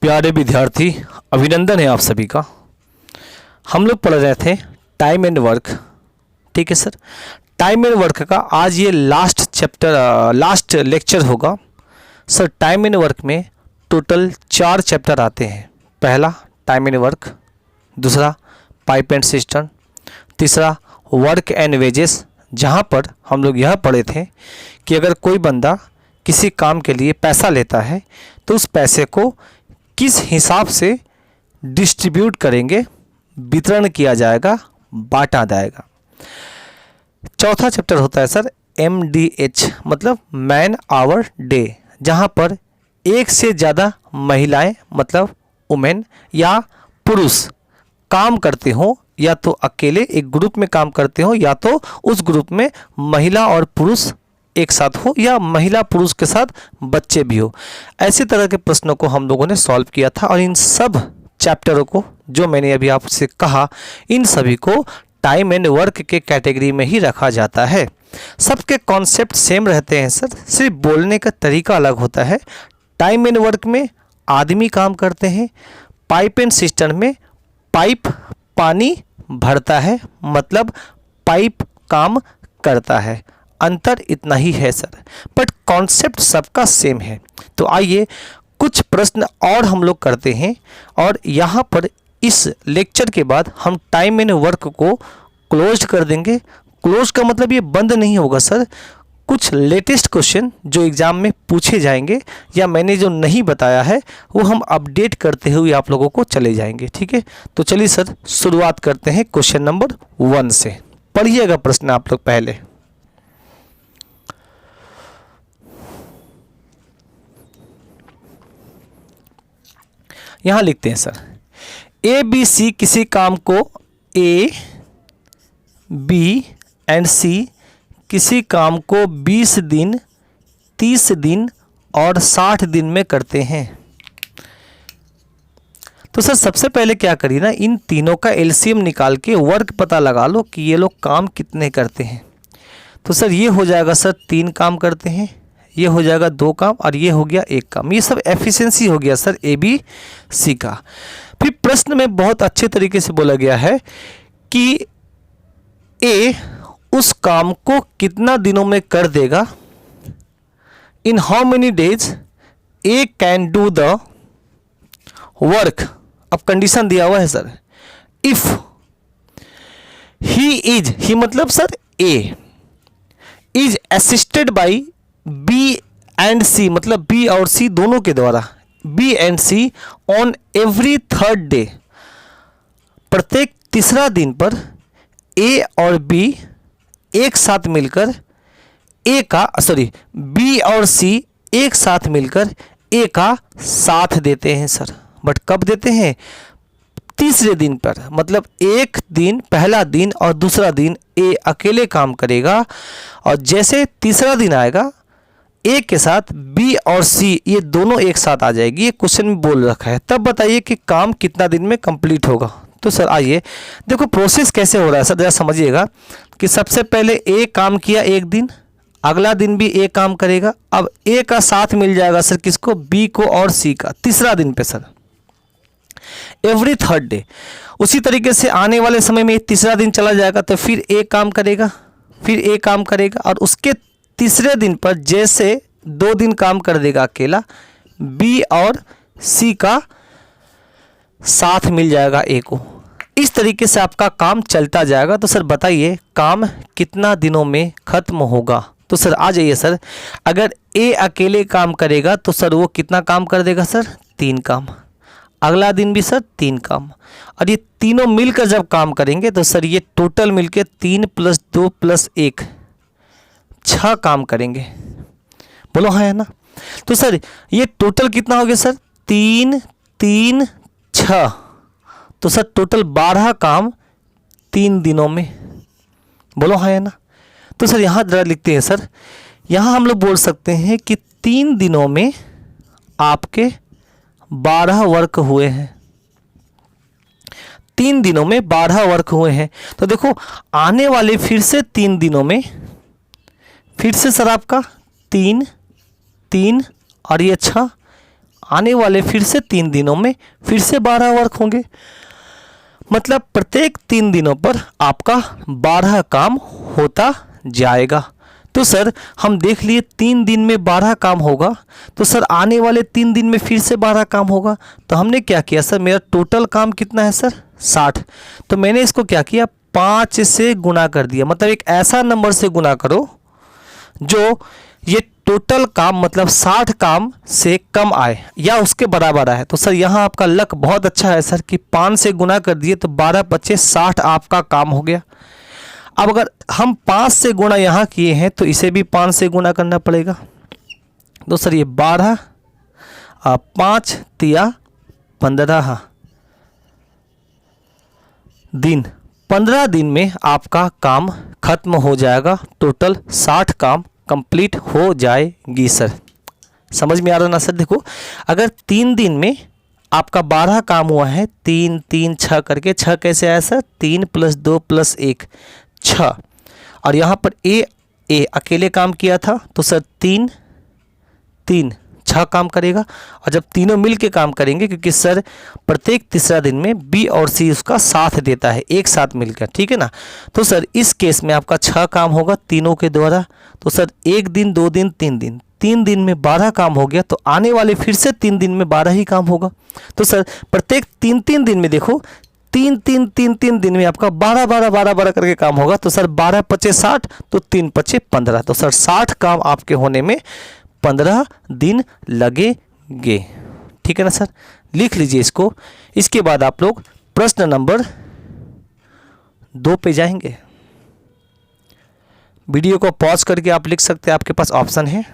प्यारे विद्यार्थी, अभिनंदन है आप सभी का। हम लोग पढ़ रहे थे टाइम एंड वर्क। ठीक है सर, टाइम एंड वर्क का आज ये लास्ट लेक्चर होगा सर। टाइम एंड वर्क में टोटल 4 चैप्टर आते हैं। पहला टाइम एंड वर्क, दूसरा पाइप एंड सिस्टम, तीसरा वर्क एंड वेजेस, जहाँ पर हम लोग यह पढ़े थे कि अगर कोई बंदा किसी काम के लिए पैसा लेता है तो उस पैसे को किस हिसाब से डिस्ट्रीब्यूट करेंगे, वितरण किया जाएगा, बांटा जाएगा। चौथा चैप्टर होता है सर MDH, मतलब मैन आवर डे, जहाँ पर एक से ज़्यादा महिलाएं मतलब वुमेन या पुरुष काम करते हो, या तो अकेले एक ग्रुप में काम करते हो या तो उस ग्रुप में महिला और पुरुष एक साथ हो या महिला पुरुष के साथ बच्चे भी हो। ऐसे तरह के प्रश्नों को हम लोगों ने सॉल्व किया था और इन सब चैप्टरों को जो मैंने अभी आपसे कहा, इन सभी को टाइम एंड वर्क के कैटेगरी में ही रखा जाता है। सबके कॉन्सेप्ट सेम रहते हैं सर, सिर्फ बोलने का तरीका अलग होता है। टाइम एंड वर्क में आदमी काम करते हैं, पाइप एंड सिस्टम में पाइप पानी भरता है, मतलब पाइप काम करता है। अंतर इतना ही है सर, बट कॉन्सेप्ट सबका सेम है। तो आइए कुछ प्रश्न और हम लोग करते हैं और यहाँ पर इस लेक्चर के बाद हम टाइम एंड वर्क को क्लोज कर देंगे। क्लोज का मतलब ये बंद नहीं होगा सर, कुछ लेटेस्ट क्वेश्चन जो एग्ज़ाम में पूछे जाएंगे या मैंने जो नहीं बताया है वो हम अपडेट करते हुए आप लोगों को चले जाएंगे। ठीक है, तो चलिए सर शुरुआत करते हैं क्वेश्चन नंबर 1 से। पढ़िएगा प्रश्न आप लोग पहले। यहाँ लिखते हैं सर, ABC किसी काम को A, B एंड C किसी काम को 20 दिन, 30 दिन और 60 दिन में करते हैं। तो सर सबसे पहले क्या करिए ना, इन तीनों का LCM निकाल के वर्क पता लगा लो कि ये लोग काम कितने करते हैं। तो सर ये हो जाएगा सर 3 काम करते हैं, ये हो जाएगा 2 काम और ये हो गया 1 काम। ये सब एफिशिएंसी हो गया सर ABC का। फिर प्रश्न में बहुत अच्छे तरीके से बोला गया है कि A उस काम को कितना दिनों में कर देगा, इन how many days A can do the work. अब कंडीशन दिया हुआ है सर, इफ ही मतलब sir A is assisted by B and C, मतलब B और C दोनों के द्वारा, B and C on every 3rd day, प्रत्येक तीसरा दिन पर A और B एक साथ मिलकर B और C एक साथ मिलकर A का साथ देते हैं सर। बट कब देते हैं? तीसरे दिन पर, मतलब एक दिन, पहला दिन और दूसरा दिन A अकेले काम करेगा और जैसे तीसरा दिन आएगा A के साथ B और C ये दोनों एक साथ आ जाएगी। ये क्वेश्चन में बोल रखा है। तब बताइए कि काम कितना दिन में कंप्लीट होगा। तो सर आइए देखो प्रोसेस कैसे हो रहा है सर, जरा समझिएगा कि सबसे पहले A काम किया एक दिन, अगला दिन भी A काम करेगा। अब A का साथ मिल जाएगा सर किसको? B को और C का, तीसरा दिन पे सर, एवरी 3rd डे। उसी तरीके से आने वाले समय में तीसरा दिन चला जाएगा तो फिर A काम करेगा, फिर A काम करेगा और उसके तीसरे दिन पर जैसे 2 दिन काम कर देगा अकेला, B और C का साथ मिल जाएगा A को। इस तरीके से आपका काम चलता जाएगा। तो सर बताइए काम कितना दिनों में खत्म होगा? तो सर आ जाइए सर, अगर A अकेले काम करेगा तो सर वो कितना काम कर देगा सर? 3 काम। अगला दिन भी सर 3 काम, और ये तीनों मिलकर जब काम करेंगे तो सर ये टोटल मिलकर 3 + 2 + 1 6 काम करेंगे। बोलो हाँ है ना? तो सर ये टोटल कितना हो गया सर? 3 3 6, तो सर टोटल 12 काम 3 दिनों में। बोलो हाँ है ना? तो सर यहाँ जरा लिखते हैं सर, यहाँ हम लोग बोल सकते हैं कि 3 दिनों में आपके 12 वर्क हुए हैं। 3 दिनों में 12 वर्क हुए हैं। तो देखो आने वाले फिर से 3 दिनों में फिर से सर आपका 3 3 और ये 6 आने वाले फिर से 3 दिनों में फिर से 12 वर्क होंगे, मतलब प्रत्येक 3 दिनों पर आपका 12 काम होता जाएगा। तो सर हम देख लिए 3 दिन में 12 काम होगा, तो सर आने वाले 3 दिन में फिर से 12 काम होगा। तो हमने क्या किया सर, मेरा टोटल काम कितना है सर 60, तो मैंने इसको क्या किया 5 से गुना कर दिया। मतलब एक ऐसा नंबर से गुना करो जो ये टोटल काम मतलब 60 काम से कम आए या उसके बराबर आए। तो सर यहाँ आपका लक बहुत अच्छा है सर कि 5 से गुना कर दिए तो 12 पच्चीस 60 आपका काम हो गया। अब अगर हम 5 से गुना यहाँ किए हैं तो इसे भी 5 से गुना करना पड़ेगा। तो सर ये 12 5 तिया 15 दिन, 15 दिन में आपका काम खत्म हो जाएगा। टोटल 60 काम कंप्लीट हो जाएगी सर। समझ में आ रहा ना सर? देखो अगर 3 दिन में आपका 12 काम हुआ है, 3 3 6 करके, 6 कैसे आया सर 3 + 2 + 1 6, और यहाँ पर ए अकेले काम किया था तो सर 3 3 6 काम करेगा। और जब तीनों मिल के काम करेंगे, क्योंकि सर प्रत्येक तीसरा दिन में बी और सी उसका साथ देता है एक साथ मिलकर, ठीक है ना। तो सर इस केस में आपका 6 काम होगा तीनों के द्वारा। तो सर 1 दिन 2 दिन 3 दिन, 3 दिन में 12 काम हो गया, तो आने वाले फिर से 3 दिन में 12 ही काम होगा। तो सर प्रत्येक 3 दिन में देखो 3 दिन में आपका 12 करके काम होगा। तो सर 12 पच्चीस 60, तो 3 पच्चीस 15, तो सर 60 काम आपके होने में 15 दिन लगेंगे, ठीक है ना सर। लिख लीजिए इसको। इसके बाद आप लोग प्रश्न नंबर 2 पे जाएंगे। वीडियो को पॉज करके आप लिख सकते हैं, आपके पास ऑप्शन है।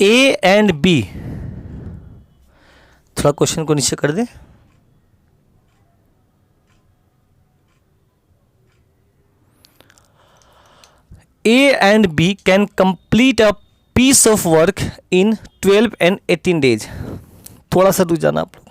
ए एंड बी, थोड़ा क्वेश्चन को नीचे कर दें। A and B can complete a piece of work in 12 and 18 days। थोड़ा सा रुक जाना आप लोग।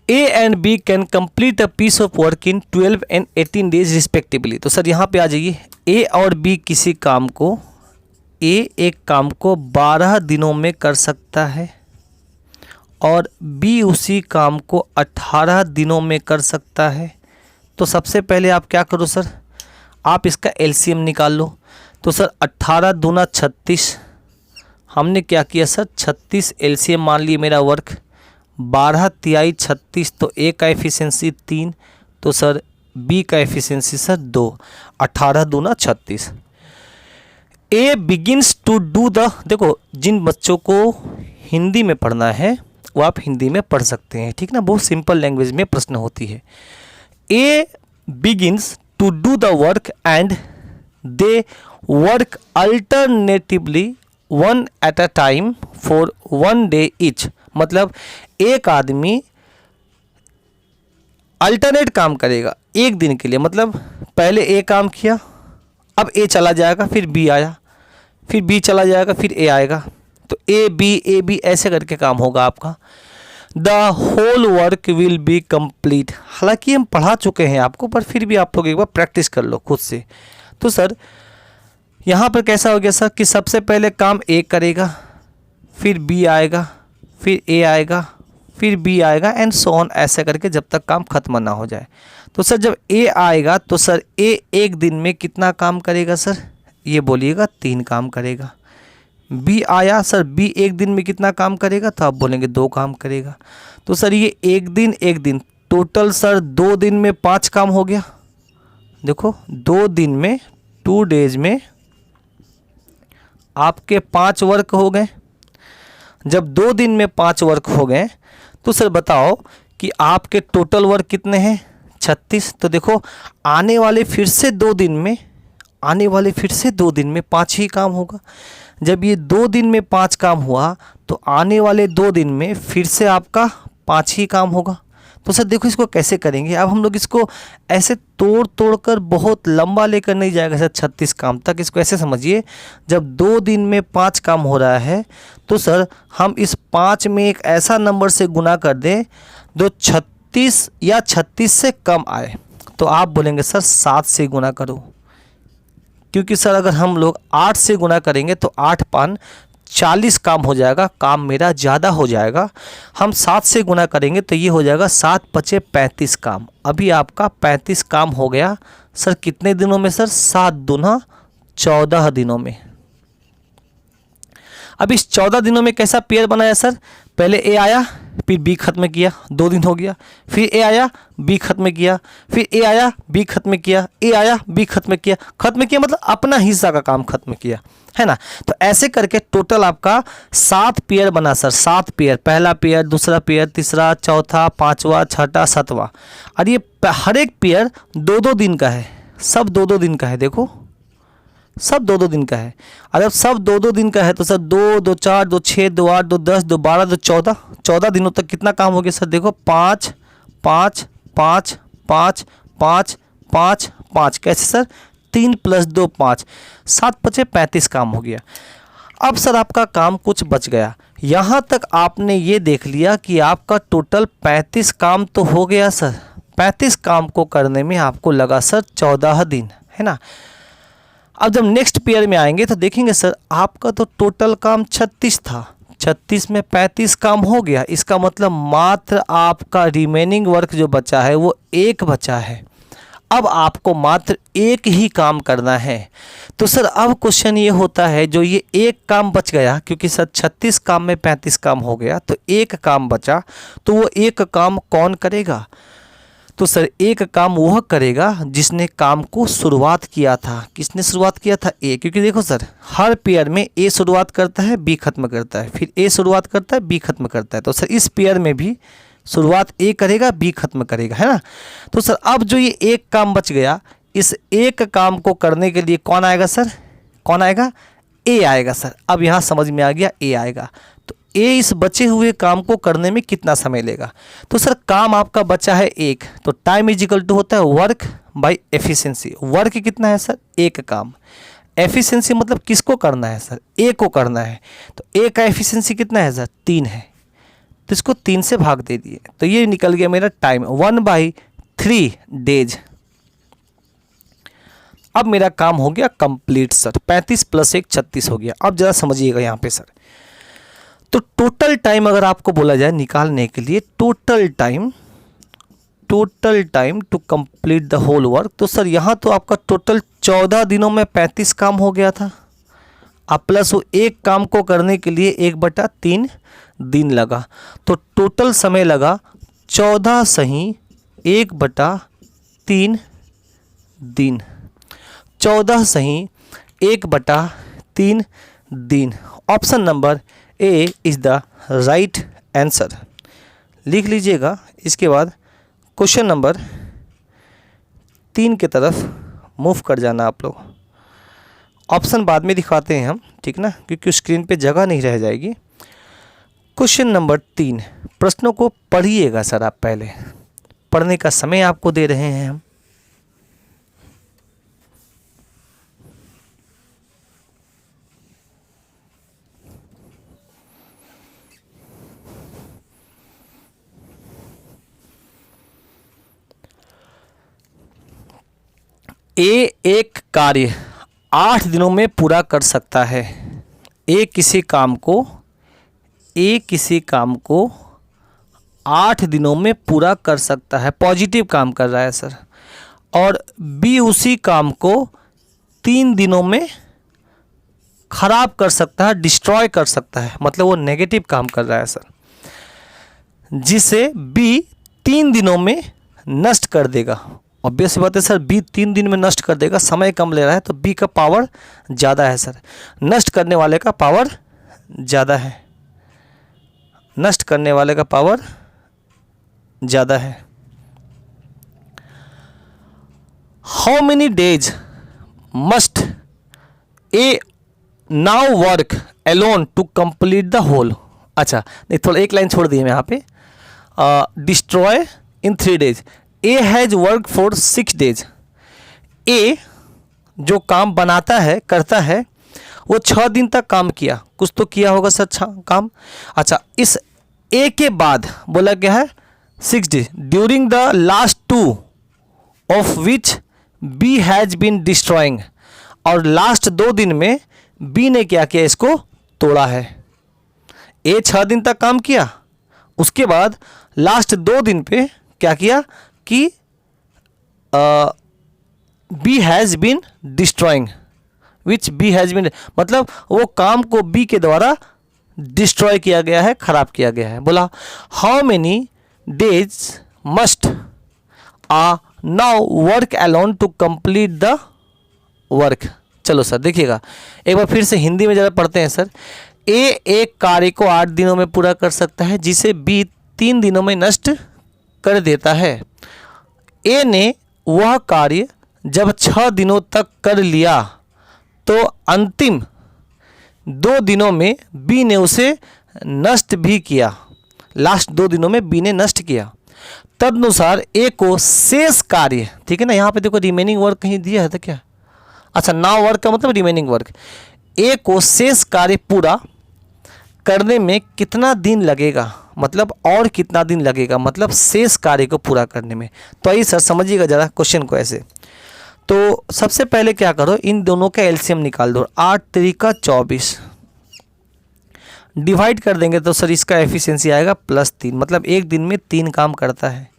A and B can complete a piece of work in 12 and 18 days respectively। तो सर यहाँ पे आ जाइए, A और B किसी काम को, A एक काम को 12 दिनों में कर सकता है और B उसी काम को 18 दिनों में कर सकता है। तो सबसे पहले आप क्या करो सर, आप इसका एलसीएम निकाल लो। तो सर 18 दूना 36, हमने क्या किया सर 36 एलसीएम मान लिए मेरा वर्क, 12 तिहाई 36, तो ए का एफिशिएंसी 3, तो सर बी का एफिशिएंसी सर 2, 18 दूना 36। ए बिगिन्स टू डू द, देखो जिन बच्चों को हिंदी में पढ़ना है वो आप हिंदी में पढ़ सकते हैं, ठीक ना, बहुत सिंपल लैंग्वेज में प्रश्न होती है। A begins to do the work and they work alternatively 1 at a time for 1 day each। मतलब एक आदमी अल्टरनेट काम करेगा एक दिन के लिए, मतलब पहले ए काम किया, अब ए चला जाएगा, फिर बी आया, फिर बी चला जाएगा, फिर ए आएगा, तो ए बी ऐसे करके काम होगा आपका। The whole work will be complete. हालांकि हम पढ़ा चुके हैं आपको, पर फिर भी आप लोग एक बार प्रैक्टिस कर लो खुद से। तो सर यहाँ पर कैसा हो गया सर कि सबसे पहले काम ए करेगा, फिर बी आएगा, फिर ए आएगा, फिर बी आएगा, एंड सो ऑन, ऐसे करके जब तक काम खत्म ना हो जाए। तो सर जब ए आएगा तो सर ए एक दिन में कितना काम करेगा सर, ये बोलिएगा 3 काम करेगा। बी आया, सर बी एक दिन में कितना काम करेगा, तो आप बोलेंगे 2 काम करेगा। तो सर ये एक दिन टोटल सर 2 दिन में 5 काम हो गया। देखो 2 दिन में 2 डेज में आपके 5 वर्क हो गए। जब 2 दिन में 5 वर्क हो गए तो सर बताओ कि आपके टोटल वर्क कितने हैं 36। तो देखो आने वाले फिर से 2 दिन में 5 ही काम होगा। जब ये 2 दिन में 5 काम हुआ तो आने वाले 2 दिन में फिर से आपका 5 ही काम होगा। तो सर देखो इसको कैसे करेंगे। अब हम लोग इसको ऐसे तोड़ कर बहुत लंबा लेकर नहीं जाएगा सर 36 काम तक। इसको ऐसे समझिए, जब 2 दिन में 5 काम हो रहा है तो सर हम इस 5 में एक ऐसा नंबर से गुना कर दें जो 36 या 36 से कम आए। तो आप बोलेंगे सर 7 से गुना करो, क्योंकि सर अगर हम लोग 8 से गुना करेंगे तो 8 पान 40 काम हो जाएगा, काम मेरा ज़्यादा हो जाएगा। हम 7 से गुना करेंगे तो ये हो जाएगा 7 पचे 35 काम। अभी आपका 35 काम हो गया सर कितने दिनों में सर 7 दूना 14 दिनों में। अब इस 14 दिनों में कैसा पेयर बनाया सर, पहले ए आया फिर बी खत्म किया, 2 दिन हो गया, फिर ए आया बी खत्म किया, फिर ए आया बी खत्म किया, ए आया बी खत्म किया मतलब अपना हिस्सा का काम खत्म किया, है ना। तो ऐसे करके टोटल आपका 7 पेयर बना सर, 7 पेयर, पहला पेयर, दूसरा पेयर, तीसरा, चौथा, पांचवा, छठा, सातवां। और ये हर एक पेयर 2-2 दिन का है, सब 2-2 दिन का है। देखो सब 2-2 दिन का है। और जब सब 2-2 दिन का है तो सर 2, 2, 4, 2, 6, 2, 8, 2, 10, 2, 12, 2, 14, 14 दिनों तक कितना काम हो गया सर। देखो 5, 5, 5, 5, 5, 5, 5, कैसे सर 3 + 2 5, 7 पचे 35 काम हो गया। अब सर आपका काम कुछ बच गया। यहाँ तक आपने ये देख लिया कि आपका टोटल 35 काम तो हो गया सर। 35 काम को करने में आपको लगा सर 14 दिन, है ना। अब जब नेक्स्ट पेयर में आएंगे तो देखेंगे सर आपका तो टोटल काम 36 था, 36 में 35 काम हो गया। इसका मतलब मात्र आपका रिमेनिंग वर्क जो बचा है वो 1 बचा है। अब आपको मात्र 1 ही काम करना है। तो सर अब क्वेश्चन ये होता है, जो ये 1 काम बच गया, क्योंकि सर 36 काम में 35 काम हो गया तो 1 काम बचा, तो वो 1 काम कौन करेगा। तो सर 1 काम वह करेगा जिसने काम को शुरुआत किया था। किसने शुरुआत किया था, ए। क्योंकि देखो सर हर पेयर में ए शुरुआत करता है बी खत्म करता है, फिर ए शुरुआत करता है बी खत्म करता है। तो सर इस पेयर में भी शुरुआत ए करेगा बी खत्म करेगा, है ना। तो सर अब जो ये 1 काम बच गया, इस 1 काम को करने के लिए कौन आएगा सर, कौन आएगा, ए आएगा सर। अब यहाँ समझ में आ गया, ए आएगा। तो ए इस बचे हुए काम को करने में कितना समय लेगा। तो सर काम आपका बचा है 1, तो टाइम इज इक्वल टू होता है वर्क बाय एफिशिएंसी। वर्क कितना है सर, 1 काम। एफिशिएंसी मतलब किसको करना है सर, ए को करना है। तो ए का एफिशिएंसी कितना है सर, 3 है। तो इसको 3 से भाग दे दिए, तो ये निकल गया मेरा टाइम 1/3 डेज। अब मेरा काम हो गया कंप्लीट सर, 35 + 1 36 हो गया। अब जरा समझिएगा यहाँ पे सर, तो टोटल टाइम अगर आपको बोला जाए निकालने के लिए, total time to complete the whole work, तो सर यहाँ तो आपका टोटल 14 दिनों में 35 काम हो गया था। अब प्लस वो 1 काम को करने के लिए 1/3 दिन लगा, तो टोटल समय लगा 14 सही 1/3 दिन। 14 सही 1/3 दिन। Option number A is the right answer. लिख लीजिएगा। इसके बाद क्वेश्चन नंबर 3 की तरफ मूव कर जाना आप लोग। ऑप्शन बाद में दिखाते हैं हम, ठीक ना, क्योंकि स्क्रीन पे जगह नहीं रह जाएगी। क्वेश्चन नंबर 3, प्रश्नों को पढ़िएगा सर आप, पहले पढ़ने का समय आपको दे रहे हैं हम। ए एक कार्य 8 दिनों में पूरा कर सकता है। ए किसी काम को 8 दिनों में पूरा कर सकता है, पॉजिटिव काम कर रहा है सर। और बी उसी काम को 3 दिनों में खराब कर सकता है, डिस्ट्रॉय कर सकता है, मतलब वो नेगेटिव काम कर रहा है सर, जिसे बी 3 दिनों में नष्ट कर देगा। ऑब्वियस बात है सर, बी 3 दिन में नष्ट कर देगा, समय कम ले रहा है तो बी का पावर ज़्यादा है सर, नष्ट करने वाले का पावर ज़्यादा है, नष्ट करने वाले का पावर ज़्यादा है। How many days must A now work alone to complete the whole. अच्छा नहीं, थोड़ा एक लाइन छोड़ दिए मैं यहाँ पे। Destroy in 3 days, A has work for 6 days। ए जो काम बनाता है, करता है, वो 6 दिन तक काम किया, कुछ तो किया होगा सर अच्छा काम। अच्छा, इस ए के बाद बोला गया है 6 days during the last 2 of which B has been destroying, और लास्ट 2 दिन में बी ने क्या किया, इसको तोड़ा है। ए 6 दिन तक काम किया, उसके बाद लास्ट 2 दिन पे क्या किया कि B has been destroying, which B has been, मतलब वो काम को बी के द्वारा डिस्ट्रॉय किया गया है, खराब किया गया है। बोला how many days must A now work alone to complete the work. चलो सर देखिएगा, एक बार फिर से हिंदी में ज़रा पढ़ते हैं सर। ए एक कार्य को 8 दिनों में पूरा कर सकता है, जिसे बी 3 दिनों में नष्ट कर देता है। ए ने वह कार्य जब 6 दिनों तक कर लिया तो अंतिम 2 दिनों में बी ने उसे नष्ट भी किया। लास्ट 2 दिनों में बी ने नष्ट किया। तदनुसार ए को शेष कार्य, ठीक है ना, यहाँ पे देखो रिमेनिंग वर्क कहीं दिया है तो क्या, अच्छा नाउ वर्क का मतलब रिमेनिंग वर्क, ए को शेष कार्य पूरा करने में कितना दिन लगेगा, मतलब और कितना दिन लगेगा, मतलब शेष कार्य को पूरा करने में। तो आइए सर समझिएगा ज़रा क्वेश्चन को ऐसे। तो सबसे पहले क्या करो, इन दोनों का एलसीएम निकाल दो। 8 तरीका 24 डिवाइड कर देंगे तो सर इसका एफिशिएंसी आएगा +3, मतलब एक दिन में 3 काम करता है।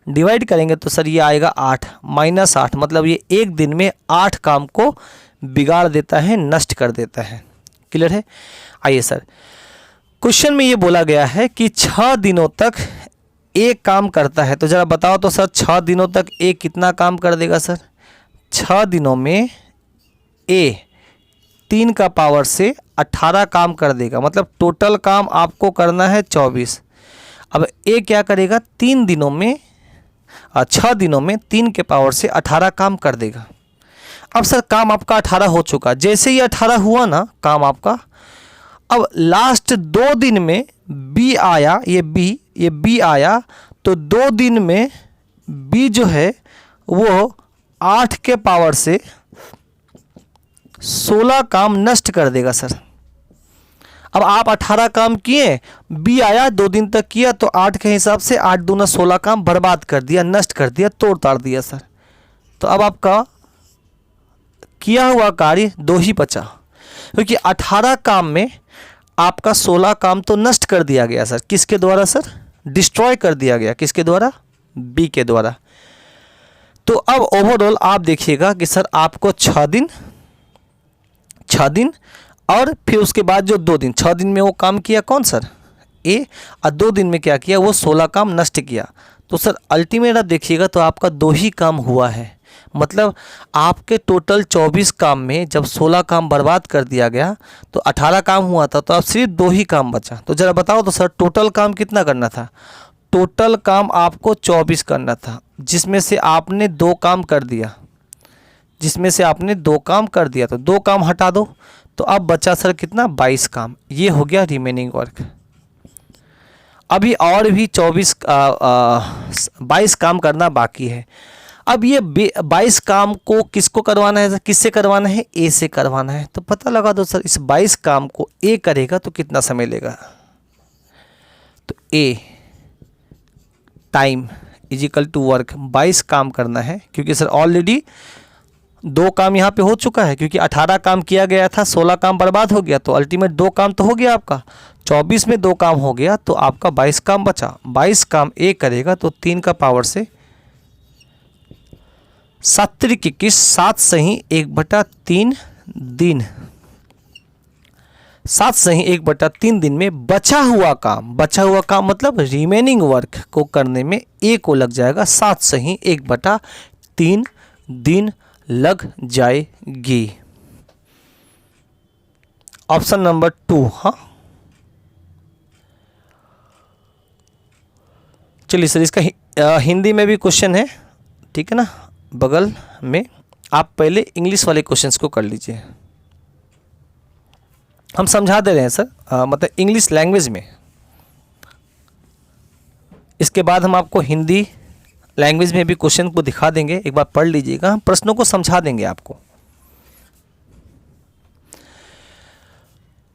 डिवाइड करेंगे तो सर ये आएगा 8 -8, मतलब ये एक दिन में 8 काम को बिगाड़ देता है, नष्ट कर देता है। क्लियर है। आइए सर, क्वेश्चन में ये बोला गया है कि 6 दिनों तक एक काम करता है, तो ज़रा बताओ तो सर 6 दिनों तक ए कितना काम कर देगा सर। 6 दिनों में ए 3 का पावर से 18 काम कर देगा, मतलब टोटल काम आपको करना है 24। अब ए क्या करेगा, 3 दिनों में 6 दिनों में 3 के पावर से 18 काम कर देगा। अब सर काम आपका 18 हो चुका, जैसे ही 18 हुआ ना काम आपका, अब लास्ट 2 दिन में बी आया, ये बी आया, तो 2 दिन में बी जो है वो 8 के पावर से 16 काम नष्ट कर देगा सर। अब आप 18 काम किए, बी आया 2 दिन तक किया, तो 8 के हिसाब से 8 दूना 16 काम बर्बाद कर दिया, नष्ट कर दिया, तोड़ ताड़ दिया सर। तो अब आपका किया हुआ कार्य 2 ही बचा, क्योंकि 18 काम में आपका 16 काम तो नष्ट कर दिया गया सर। किसके द्वारा सर, डिस्ट्रॉय कर दिया गया, किसके द्वारा, बी के द्वारा। तो अब ओवरऑल आप देखिएगा कि सर आपको 6 दिन और फिर उसके बाद जो 2 दिन, 6 दिन में वो काम किया कौन सर, ए, और 2 दिन में क्या किया, वो 16 काम नष्ट किया। तो सर अल्टीमेट आप देखिएगा तो आपका 2 ही काम हुआ है, मतलब आपके टोटल 24 काम में जब 16 काम बर्बाद कर दिया गया तो 18 काम हुआ था, तो अब सिर्फ 2 ही काम बचा। तो ज़रा बताओ तो सर टोटल काम कितना करना था। टोटल काम आपको 24 करना था, जिसमें से आपने 2 काम कर दिया, तो 2 काम हटा दो, तो अब बचा सर कितना, 22 काम। ये हो गया रिमेनिंग वर्क। अभी और भी 22 काम करना बाकी है। अब ये 22 काम को किसको करवाना है, किससे करवाना है, ए से करवाना है। तो पता लगा दो सर, इस 22 काम को ए करेगा तो कितना समय लेगा। तो a time equal to work, 22 काम करना है, क्योंकि सर ऑलरेडी 2 काम यहाँ पे हो चुका है, क्योंकि 18 काम किया गया था, 16 काम बर्बाद हो गया, तो अल्टीमेट 2 काम तो हो गया आपका। 24 में 2 काम हो गया, तो आपका 22 काम बचा। 22 काम ए करेगा, तो 3 का पावर से 7 21, 7 सही 1/3 दिन, 7 सही 1/3 दिन में बचा हुआ काम मतलब रिमेनिंग वर्क को करने में ए को लग जाएगा 7 सही 1/3 दिन लग जाएगी। Option number 2। हाँ चलिए सर, इसका हिंदी में भी क्वेश्चन है, ठीक है ना, बगल में। आप पहले इंग्लिश वाले क्वेश्चंस को कर लीजिए, हम समझा दे रहे हैं सर, मतलब इंग्लिश लैंग्वेज में। इसके बाद हम आपको हिंदी लैंग्वेज में भी क्वेश्चन को दिखा देंगे, एक बार पढ़ लीजिएगा, हम प्रश्नों को समझा देंगे आपको।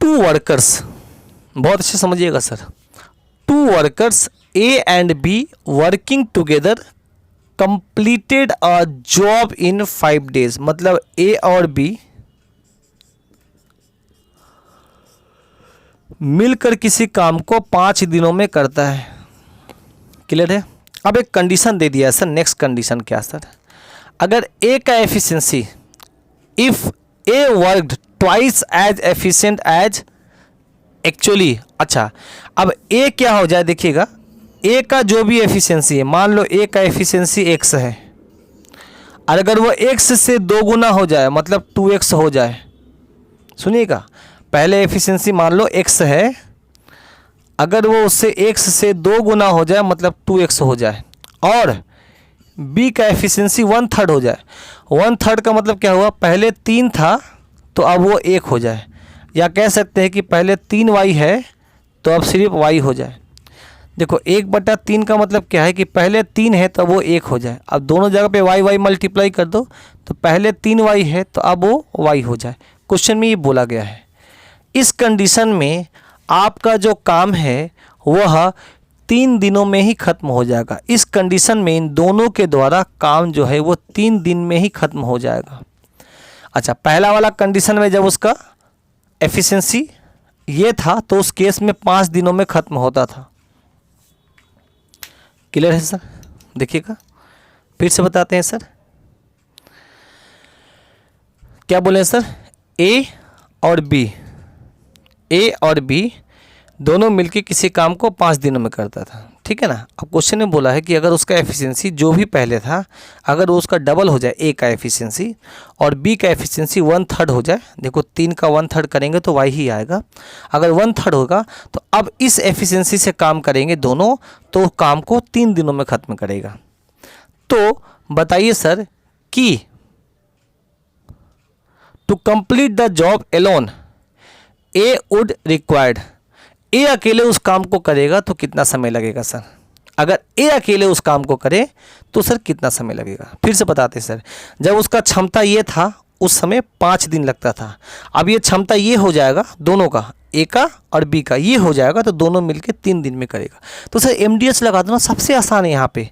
टू वर्कर्स, बहुत अच्छे समझिएगा sir. Two workers A and B working together completed a job in 5 days। मतलब ए और बी मिलकर किसी काम को 5 दिनों में करता है। क्लियर है? अब एक कंडीशन दे दिया है सर। नेक्स्ट कंडीशन क्या सर? अगर ए का efficiency, if A worked twice as efficient as actually. अच्छा, अब ए क्या हो जाए, देखिएगा, ए का जो भी एफिशिएंसी है, मान लो ए का एफिशिएंसी x है, और अगर वो x से 2 गुना हो जाए, मतलब 2x हो जाए। सुनिएगा, पहले एफिशिएंसी मान लो x है, अगर वो उससे x से 2 गुना हो जाए, मतलब 2x हो जाए, और b का एफिशिएंसी 1/3 हो जाए। 1/3 का मतलब क्या हुआ, पहले 3 था तो अब वो 1 हो जाए, या कह सकते हैं कि पहले 3y है तो अब सिर्फ y हो जाए। देखो 1/3 का मतलब क्या है कि पहले 3 है तो वो 1 हो जाए। अब दोनों जगह पे y मल्टीप्लाई कर दो, तो पहले 3y है तो अब वो y हो जाए। क्वेश्चन में ये बोला गया है। इस कंडीशन में आपका जो काम है वह 3 दिनों में ही ख़त्म हो जाएगा। इस कंडीशन में इन दोनों के द्वारा काम जो है वो 3 दिन में ही ख़त्म हो जाएगा। अच्छा, पहला वाला कंडीशन में जब उसका एफिशिएंसी ये था तो उस केस में 5 दिनों में ख़त्म होता था। क्लियर है सर? देखिएगा, फिर से बताते हैं सर, क्या बोले सर, ए और बी दोनों मिलके किसी काम को 5 दिनों में करता था, ठीक है ना। अब क्वेश्चन में बोला है कि अगर उसका एफिशिएंसी जो भी पहले था, अगर उसका डबल हो जाए ए का एफिशिएंसी, और बी का एफिशिएंसी 1/3 हो जाए। देखो 3 का 1/3 करेंगे तो y ही आएगा। अगर 1/3 होगा तो अब इस एफिशिएंसी से काम करेंगे दोनों, तो काम को 3 दिनों में ख़त्म करेगा। तो बताइए सर कि to complete the job alone A would required, A अकेले उस काम को करेगा तो कितना समय लगेगा सर? अगर ए अकेले उस काम को करे तो सर कितना समय लगेगा? फिर से बताते सर, जब उसका क्षमता ये था उस समय 5 दिन लगता था। अब ये क्षमता ये हो जाएगा दोनों का, ए का और बी का, ये हो जाएगा तो दोनों मिलके 3 दिन में करेगा। तो सर एमडीएस लगा दो ना, सबसे आसान है यहाँ पे।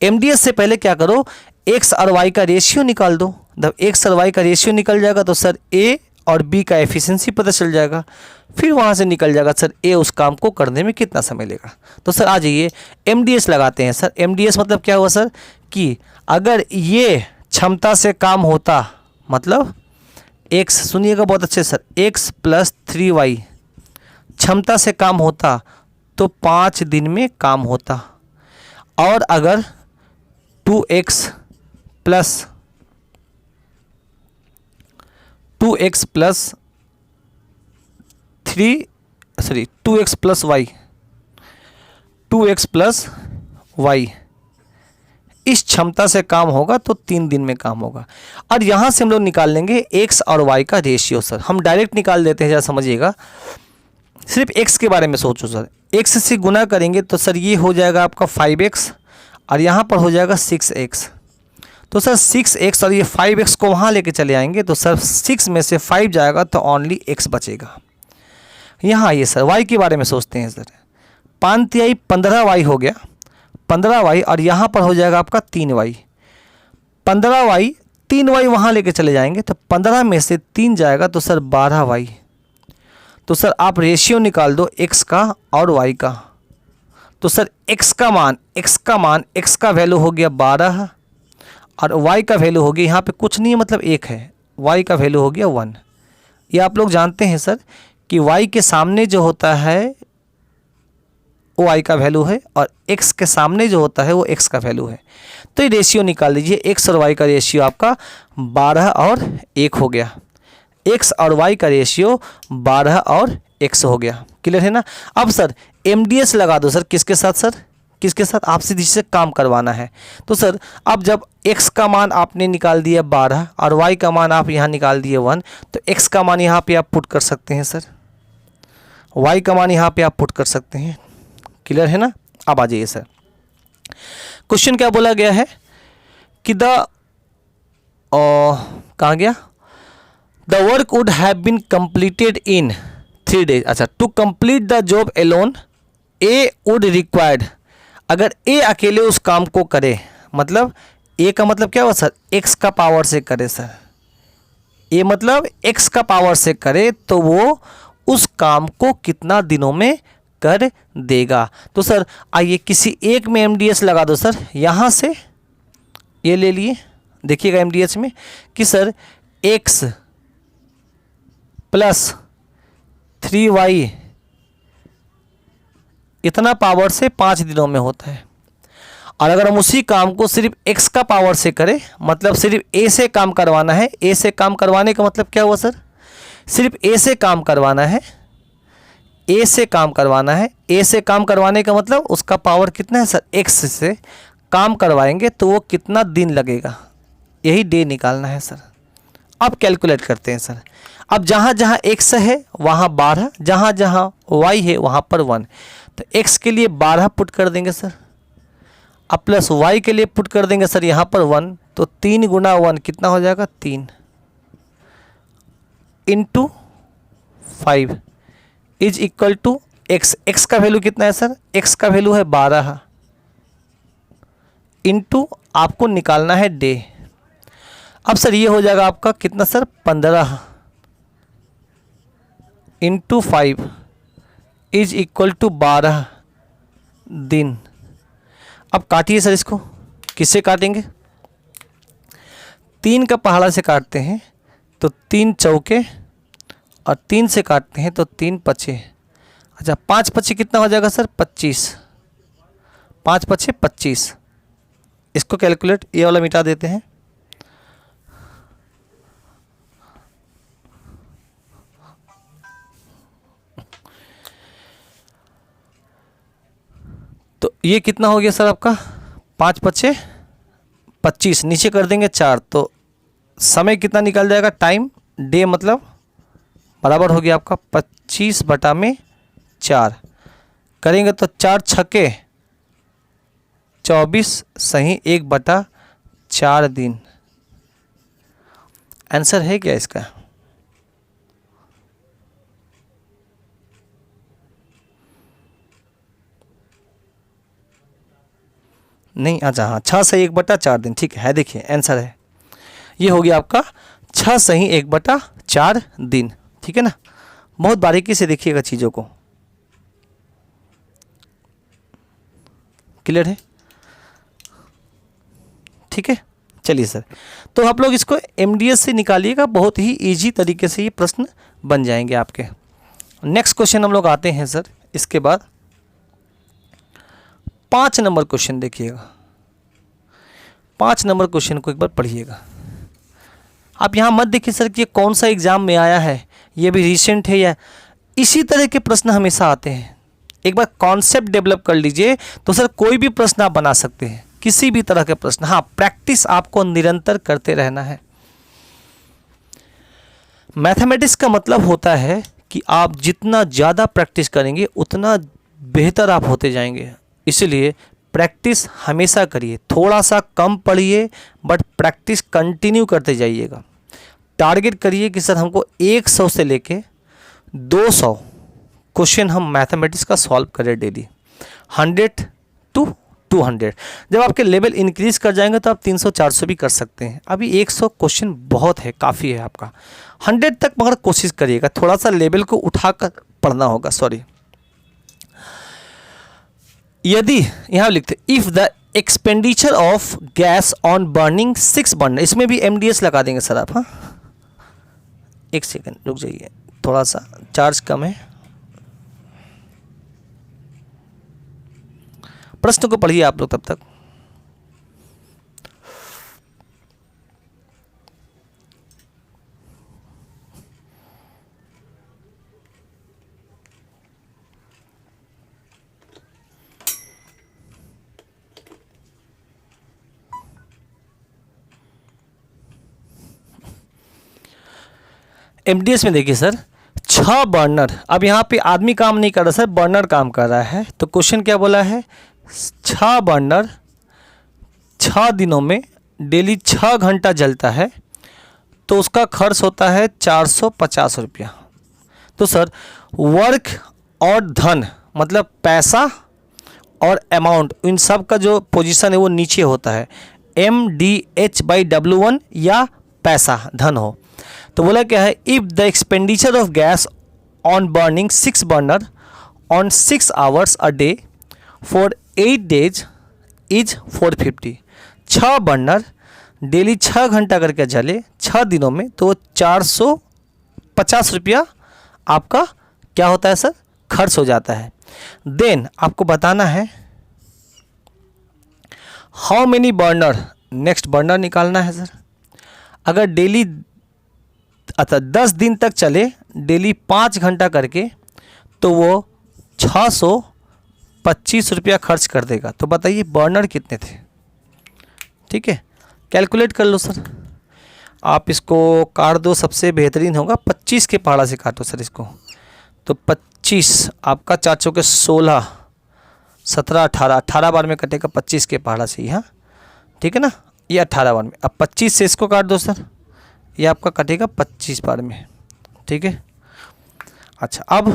एमडीएस से पहले क्या करो, एक्स और वाई का रेशियो निकाल दो। जब एक्स और वाई का रेशियो निकल जाएगा तो सर ए और बी का एफिशिएंसी पता चल जाएगा। फिर वहाँ से निकल जाएगा सर ए उस काम को करने में कितना समय लेगा। तो सर आ जाइए, एमडीएस लगाते हैं सर। एमडीएस मतलब क्या हुआ सर कि अगर ये क्षमता से काम होता, मतलब x, सुनिएगा बहुत अच्छे सर, x + 3y क्षमता से काम होता तो 5 दिन में काम होता। और अगर 2x + 2x + y इस क्षमता से काम होगा तो 3 दिन में काम होगा। और यहाँ से हम लोग निकाल लेंगे x और y का रेशियो सर। हम डायरेक्ट निकाल देते हैं, जरा समझिएगा। सिर्फ x के बारे में सोचो सर, x से गुना करेंगे तो सर ये हो जाएगा आपका 5x, और यहाँ पर हो जाएगा 6x। तो सर 6x और ये 5x को वहाँ लेके चले आएंगे तो सर 6 में से 5 जाएगा तो ओनली x बचेगा। यहाँ आइए सर, y के बारे में सोचते हैं सर। 5×3 15y हो गया, 15y, और यहाँ पर हो जाएगा आपका 3y। 15y 3y वहाँ लेके चले जाएंगे तो 15 में से 3 जाएगा तो सर 12y। तो सर आप रेशियो निकाल दो x का और y का। तो सर x का वैल्यू हो गया 12, और y का वैल्यू हो गया, यहाँ पे कुछ नहीं है मतलब 1 है, y का वैल्यू हो गया 1। ये आप लोग जानते हैं सर कि y के सामने जो होता है वो y का वैल्यू है, और x के सामने जो होता है वो x का वैल्यू है। तो ये रेशियो निकाल लीजिए, x और y का रेशियो आपका 12 और 1 हो गया। x और y का रेशियो 12 और 1 हो गया। क्लियर है ना? अब सर एमडीएस लगा दो सर, किसके साथ सर? किसके साथ, आपसे जिससे काम करवाना है। तो सर अब जब x का मान आपने निकाल दिया 12 और y का मान आप यहाँ निकाल दिए 1, तो x का मान यहाँ पे आप पुट कर सकते हैं सर, y का मान यहाँ पे आप पुट कर सकते हैं। क्लियर है ना। अब आ जाइए सर, क्वेश्चन क्या बोला गया है कि कहाँ गया, the work would have been completed in 3 days। अच्छा, to complete the job alone A would required, अगर ए अकेले उस काम को करे, मतलब ए का मतलब क्या हुआ सर, एक्स का पावर से करे सर, ए मतलब एक्स का पावर से करे तो वो उस काम को कितना दिनों में कर देगा। तो सर आइए किसी एक में एमडीएस लगा दो सर, यहाँ से ये ले लिए, देखिएगा एमडीएस में कि सर एक्स प्लस 3y इतना पावर से 5 दिनों में होता है। और अगर हम उसी काम को सिर्फ x का पावर से करें, मतलब सिर्फ a से काम करवाना है, a से काम करवाने का मतलब क्या हुआ सर, सिर्फ a से काम करवाना है, a से काम करवाना है, a से काम करवाने का मतलब उसका पावर कितना है सर, x से काम करवाएंगे तो वो कितना दिन लगेगा, यही डे निकालना है सर। अब कैलकुलेट करते हैं सर। अब जहाँ जहाँ x है वहाँ 12, जहाँ जहाँ y है वहाँ पर 1, तो x के लिए 12 पुट कर देंगे सर, अब प्लस y के लिए पुट कर देंगे सर यहाँ पर 1, तो 3 गुना 1 कितना हो जाएगा 3 into 5 is equal to x। x का वैल्यू कितना है सर, x का वैल्यू है 12 इंटू आपको निकालना है डे। अब सर ये हो जाएगा आपका कितना sir 15 into 5 is equal to 12 दिन। अब काटिए सर इसको, किससे काटेंगे, 3 का पहाड़ा से काटते हैं तो 3 चौके और 3 से काटते हैं तो 3 पचे। अच्छा 5 पचे कितना हो जाएगा सर 25, 5 पचे 25। इसको कैलकुलेट, ये वाला मिटा देते हैं, तो ये कितना हो गया सर आपका 5 पचे 25, नीचे कर देंगे 4, तो समय कितना निकल जाएगा, टाइम डे मतलब बराबर हो गया आपका 25/4 करेंगे तो 4 छक्के 24 सही 1/4 दिन। आंसर है क्या इसका, नहीं, अच्छा हाँ 6 सही 1/4 दिन, ठीक है देखिए आंसर है, ये हो गया आपका 6 सही 1/4 दिन। ठीक है ना, बहुत बारीकी से देखिएगा चीज़ों को, क्लियर है, ठीक है। चलिए सर, तो आप लोग इसको एमडीएस से निकालिएगा, बहुत ही इजी तरीके से ये प्रश्न बन जाएंगे आपके। नेक्स्ट क्वेश्चन हम लोग आते हैं सर, इसके बाद 5 नंबर क्वेश्चन देखिएगा, 5 नंबर क्वेश्चन को एक बार पढ़िएगा। आप यहाँ मत देखिए सर कि ये कौन सा एग्जाम में आया है, ये भी रिसेंट है या, इसी तरह के प्रश्न हमेशा आते हैं। एक बार कॉन्सेप्ट डेवलप कर लीजिए तो सर कोई भी प्रश्न आप बना सकते हैं, किसी भी तरह के प्रश्न। हाँ, प्रैक्टिस आपको निरंतर करते रहना है। मैथमेटिक्स का मतलब होता है कि आप जितना ज़्यादा प्रैक्टिस करेंगे उतना बेहतर आप होते जाएंगे, इसलिए प्रैक्टिस हमेशा करिए, थोड़ा सा कम पढ़िए बट प्रैक्टिस कंटिन्यू करते जाइएगा। टारगेट करिए कि सर हमको 100 से लेके 200 क्वेश्चन हम मैथमेटिक्स का सॉल्व करें डेली, 100 to 200। जब आपके लेवल इंक्रीज कर जाएंगे तो आप 300-400 भी कर सकते हैं। अभी 100 क्वेश्चन बहुत है, काफ़ी है आपका, 100 तक मगर कोशिश करिएगा, थोड़ा सा लेवल को उठाकर पढ़ना होगा। सॉरी, यदि यहाँ लिखते if the expenditure of gas on burning 6 burner, इसमें भी एमडीएस लगा देंगे सर आप। हाँ, एक सेकंड रुक जाइए, थोड़ा सा चार्ज कम है। प्रश्न को पढ़िए आप लोग तब तक। एमडीएस में देखिए सर 6 बर्नर, अब यहाँ पे आदमी काम नहीं कर रहा सर, बर्नर काम कर रहा है। तो क्वेश्चन क्या बोला है, 6 बर्नर 6 दिनों में डेली 6 घंटा जलता है तो उसका खर्च होता है 450 रुपया। तो सर वर्क और धन मतलब पैसा और अमाउंट, इन सब का जो पोजीशन है वो नीचे होता है, MDH/W1 या पैसा धन हो। तो बोला क्या है, if the expenditure of gas on burning 6 burner on 6 hours a day for 8 days is 450। 6 burner daily 6 घंटा करके जले 6 दिनों में तो 450 रुपया आपका क्या होता है सर, खर्च हो जाता है। देन आपको बताना है how many burner, next burner निकालना है सर। अगर डेली 10 दिन तक चले डेली 5 घंटा करके तो वो 625 रुपया खर्च कर देगा। तो बताइए बर्नर कितने थे, ठीक है, कैलकुलेट कर लो सर। आप इसको काट दो, सबसे बेहतरीन होगा 25 के पहाड़ा से काटो सर इसको। तो 25 आपका 4 चौके 16, 17, 18 बार में कटेगा 25 के पहाड़ा से, यहाँ ठीक है ना, ये 18 बार में। अब 25 से इसको काट दो सर, ये आपका कटेगा 25 बार में, ठीक है। अच्छा अब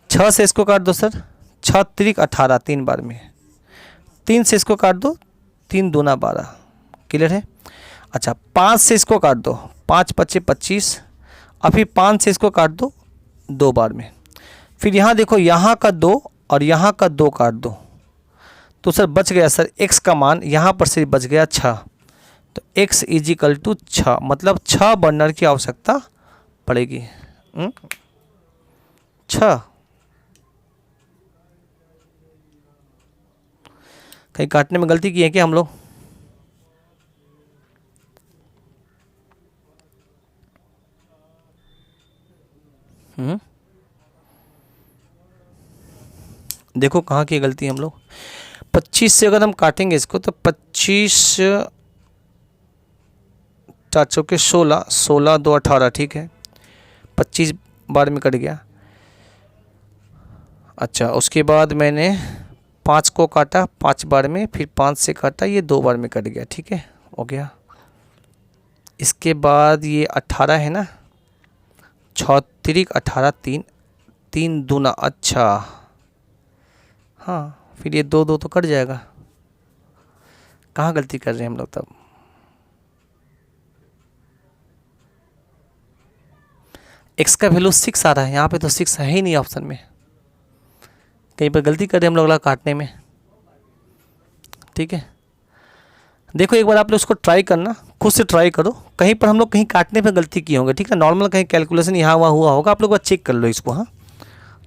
6 से इसको काट दो सर, 6 त्रिक 18 3 बार में। 3 से इसको काट दो, 3 दूना 12, क्लियर है। अच्छा 5 से इसको काट दो, 5 पच्चे 25, और फिर 5 से इसको काट दो 2 बार में। फिर यहाँ देखो, यहाँ का 2 और यहाँ का 2 काट दो तो सर बच गया सर x का मान यहाँ पर से बच गया 6। तो x इजिकल टू 6, मतलब 6 बर्नर की आवश्यकता पड़ेगी। 6 कहीं काटने में गलती की है क्या हम लोग? देखो कहाँ की गलती हम लोग। 25 से अगर हम काटेंगे इसको तो 25 4 चौके 16, 16 2 18, ठीक है, 25 बार में कट गया। अच्छा उसके बाद मैंने 5 को काटा 5 बार में, फिर 5 से काटा, ये 2 बार में कट गया, ठीक है, हो गया। इसके बाद ये 18 है ना, 6 त्रिक 18, 3 दूना, अच्छा हाँ, फिर ये 2 2 तो कट जाएगा। कहाँ गलती कर रहे हैं हम लोग तब? x का वैल्यू 6 आ रहा है, यहाँ पे तो 6 है ही नहीं ऑप्शन में, कहीं पर गलती कर रहे हैं हम लोग काटने में, ठीक है। देखो एक बार आप लोग उसको ट्राई करना, खुद से ट्राई करो, कहीं पर हम लोग कहीं काटने पे गलती किए होंगे, ठीक है। नॉर्मल कहीं कैलकुलेशन यहाँ वहाँ हुआ होगा, आप लोग चेक कर लो इसको, हाँ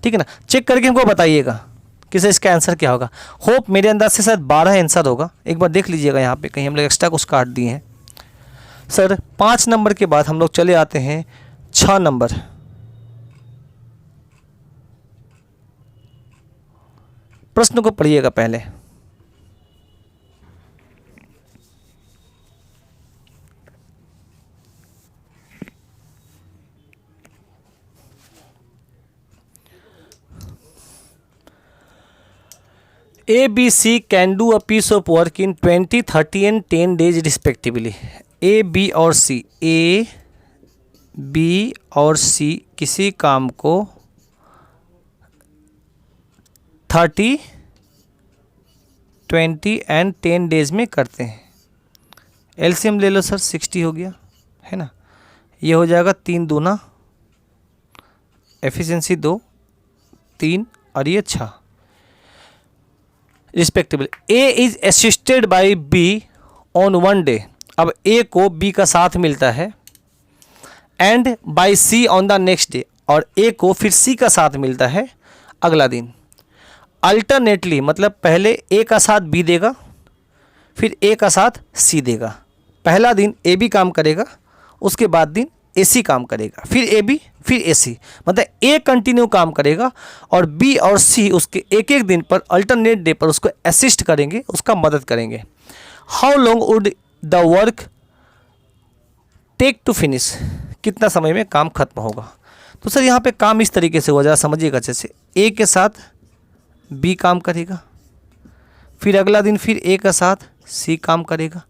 ठीक है ना। चेक करके हमको बताइएगा कि सर इसका आंसर क्या होगा। होप मेरे अंदाज से शायद 12 आंसर होगा, एक बार देख लीजिएगा यहाँ पे कहीं हम लोग एक्स्ट्रा कुछ काट दिए हैं। सर 5 नंबर के बाद हम लोग चले आते हैं 6 नंबर। प्रश्न को पढ़िएगा पहले। A, B, C can do a piece of work in 20, 30 and 10 days respectively. A, B और C, A, B और C किसी काम को 30, 20 एंड 10 डेज में करते हैं। एलसीएम ले लो सर, 60 हो गया है ना, ये हो जाएगा 3 दूना, एफिशिएंसी 2, 3 और ये 6 respectively. A is assisted by B on 1 day, अब ए को बी का साथ मिलता है, and by C on the next day, और ए को फिर सी का साथ मिलता है अगला दिन। अल्टरनेटली मतलब पहले ए का साथ बी देगा, फिर ए का साथ सी देगा। पहला दिन ए बी काम करेगा, उसके बाद दिन ए सी काम करेगा, फिर ए बी फिर ए सी, मतलब ए कंटिन्यू काम करेगा और बी और सी उसके एक एक दिन पर अल्टरनेट डे पर उसको असिस्ट करेंगे, उसका मदद करेंगे। How long would the work take to finish, कितना समय में काम खत्म होगा। तो सर यहाँ पे काम इस तरीके से हो जाएगा, समझिएगा अच्छे से। ए के साथ बी काम करेगा, फिर अगला दिन फिर ए के साथ सी काम करेगा,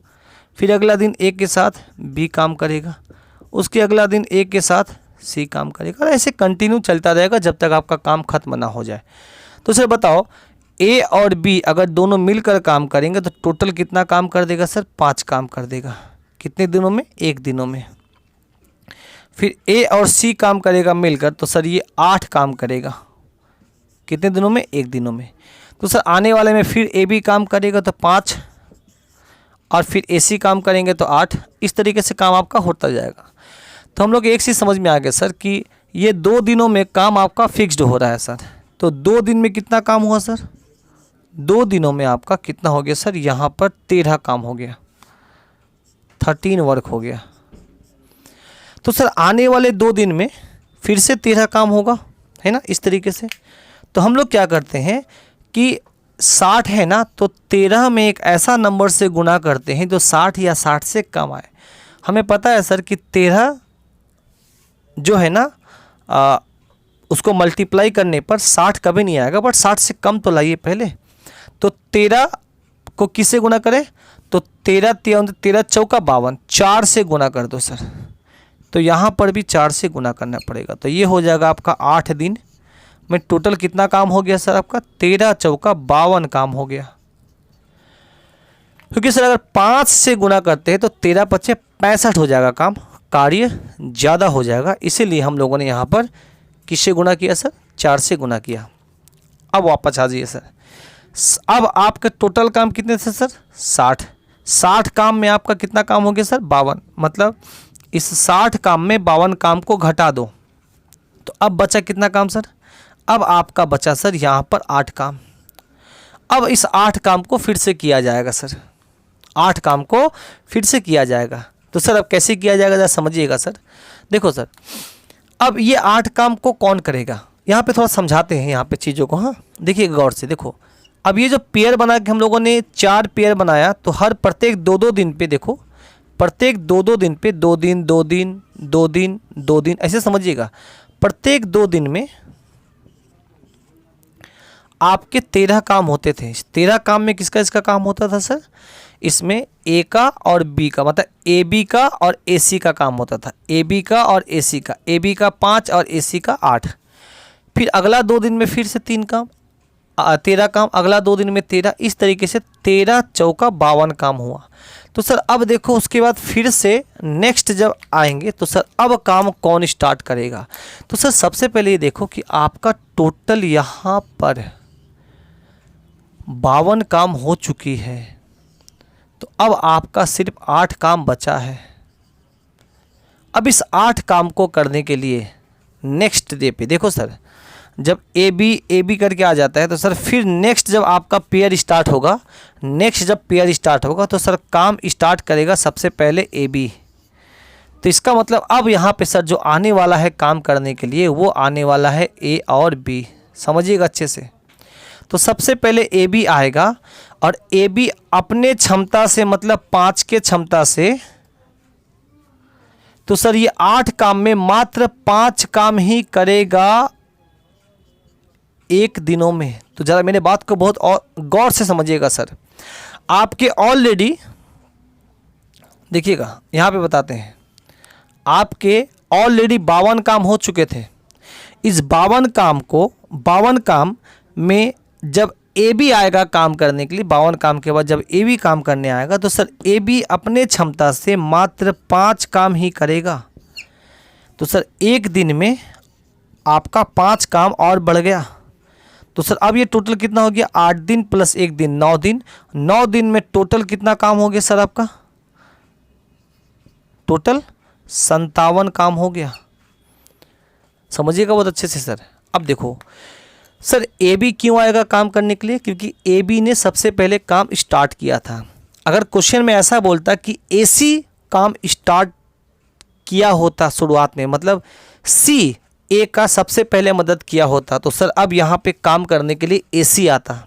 फिर अगला दिन ए के साथ बी काम करेगा, उसके अगला दिन ए के साथ सी काम करेगा, और ऐसे कंटिन्यू चलता रहेगा जब तक आपका काम खत्म ना हो जाए। तो सर बताओ, ए और बी अगर दोनों मिलकर काम करेंगे तो टोटल कितना काम कर देगा सर? 5 काम कर देगा। कितने दिनों में? 1 दिनों में। फिर ए और सी काम करेगा मिलकर तो सर ये 8 काम करेगा। कितने दिनों में? 1 दिनों में। तो सर आने वाले में फिर ए बी काम करेगा तो 5, और फिर ए सी काम करेंगे तो 8। इस तरीके से काम आपका होता जाएगा। तो हम लोग एक चीज़ समझ में आ गया सर कि ये 2 दिनों में काम आपका फिक्स्ड हो रहा है सर। तो 2 दिन में कितना काम हुआ सर? 2 दिनों में आपका कितना हो गया सर? यहाँ पर 13 काम हो गया, 13 वर्क हो गया। तो सर आने वाले 2 दिन में फिर से 13 काम होगा, है ना, इस तरीके से। तो हम लोग क्या करते हैं कि 60 है ना, तो 13 में एक ऐसा नंबर से गुना करते हैं जो 60 या 60 से कम आए। हमें पता है सर कि 13 जो है ना उसको मल्टीप्लाई करने पर 60 कभी नहीं आएगा, बट 60 से कम तो लाइए पहले। तो 13 को किससे गुना करें? तो 13 चौका 52, 4 से गुना कर दो सर। तो यहाँ पर भी 4 से गुना करना पड़ेगा। तो ये हो जाएगा आपका 8 दिन में टोटल कितना काम हो गया सर आपका? 13 चौका 52 काम हो गया। क्योंकि सर अगर 5 से गुना करते हैं तो 13 पचे 65 हो जाएगा, काम कार्य ज़्यादा हो जाएगा। इसीलिए हम लोगों ने यहाँ पर किससे गुना किया सर? 4 से गुना किया। अब वापस आ जाइए सर। अब आपका टोटल काम कितने थे सर? 60 काम में आपका कितना काम हो गया सर? 52। मतलब इस 60 काम में 52 काम को घटा दो तो अब बचा कितना काम सर? अब आपका बचा सर यहाँ पर 8 काम। अब इस 8 काम को फिर से किया जाएगा सर, 8 काम को फिर से किया जाएगा। तो सर अब कैसे किया जाएगा जरा समझिएगा सर। देखो सर, अब ये 8 काम को कौन करेगा? यहाँ पे थोड़ा समझाते हैं यहाँ पे चीज़ों को। हाँ देखिए गौर से देखो। अब ये जो पेयर बना के हम लोगों ने 4 पेयर बनाया, तो हर प्रत्येक 2-2 दिन पे देखो, प्रत्येक 2-2 दिन पे 2 दिन 2 दिन 2 दिन 2 दिन ऐसे समझिएगा। प्रत्येक 2 दिन में आपके 13 काम होते थे। 13 काम में किसका इसका काम होता था सर? इसमें ए का और बी का, मतलब ए बी का और ए सी का काम होता था। ए बी का और ए सी का, ए बी का 5 और ए सी का 8। फिर अगला 2 दिन में फिर से 3 काम, 13 काम, अगला 2 दिन में 13। इस तरीके से 13 चौका 52 काम हुआ। तो सर अब देखो उसके बाद फिर से नेक्स्ट जब आएंगे तो सर अब काम कौन स्टार्ट करेगा? तो सर सबसे पहले ये देखो कि आपका टोटल यहाँ पर 52 काम हो चुकी है। तो अब आपका सिर्फ 8 काम बचा है। अब इस 8 काम को करने के लिए नेक्स्ट डे पे देखो सर, जब ए बी करके आ जाता है तो सर फिर नेक्स्ट जब आपका पेयर स्टार्ट होगा, नेक्स्ट जब पेयर स्टार्ट होगा तो सर काम स्टार्ट करेगा सबसे पहले ए बी। तो इसका मतलब अब यहाँ पे सर जो आने वाला है काम करने के लिए वो आने वाला है ए और बी। समझिएगा अच्छे से। तो सबसे पहले ए बी आएगा और ए बी अपने क्षमता से, मतलब 5 के क्षमता से, तो सर ये 8 काम में मात्र 5 काम ही करेगा 1 दिनों में। तो ज़रा मेरे बात को बहुत और गौर से समझिएगा सर। आपके ऑलरेडी देखिएगा यहाँ पे बताते हैं, आपके ऑलरेडी 52 काम हो चुके थे। इस 52 काम में जब ए बी आएगा काम करने के लिए, 52 काम के बाद जब ए बी काम करने आएगा तो सर ए बी अपने क्षमता से मात्र 5 काम ही करेगा। तो सर 1 दिन में आपका 5 काम और बढ़ गया। तो सर अब ये टोटल कितना हो गया? 8 दिन प्लस 1 दिन 9 दिन। 9 दिन में टोटल कितना काम हो गया सर आपका? टोटल 57 काम हो गया। समझिएगा बहुत अच्छे से सर। अब देखो सर ए बी क्यों आएगा काम करने के लिए? क्योंकि ए बी ने सबसे पहले काम स्टार्ट किया था। अगर क्वेश्चन में ऐसा बोलता कि ए सी काम स्टार्ट किया होता शुरुआत में, मतलब सी ए का सबसे पहले मदद किया होता, तो सर अब यहाँ पे काम करने के लिए ए सी आता,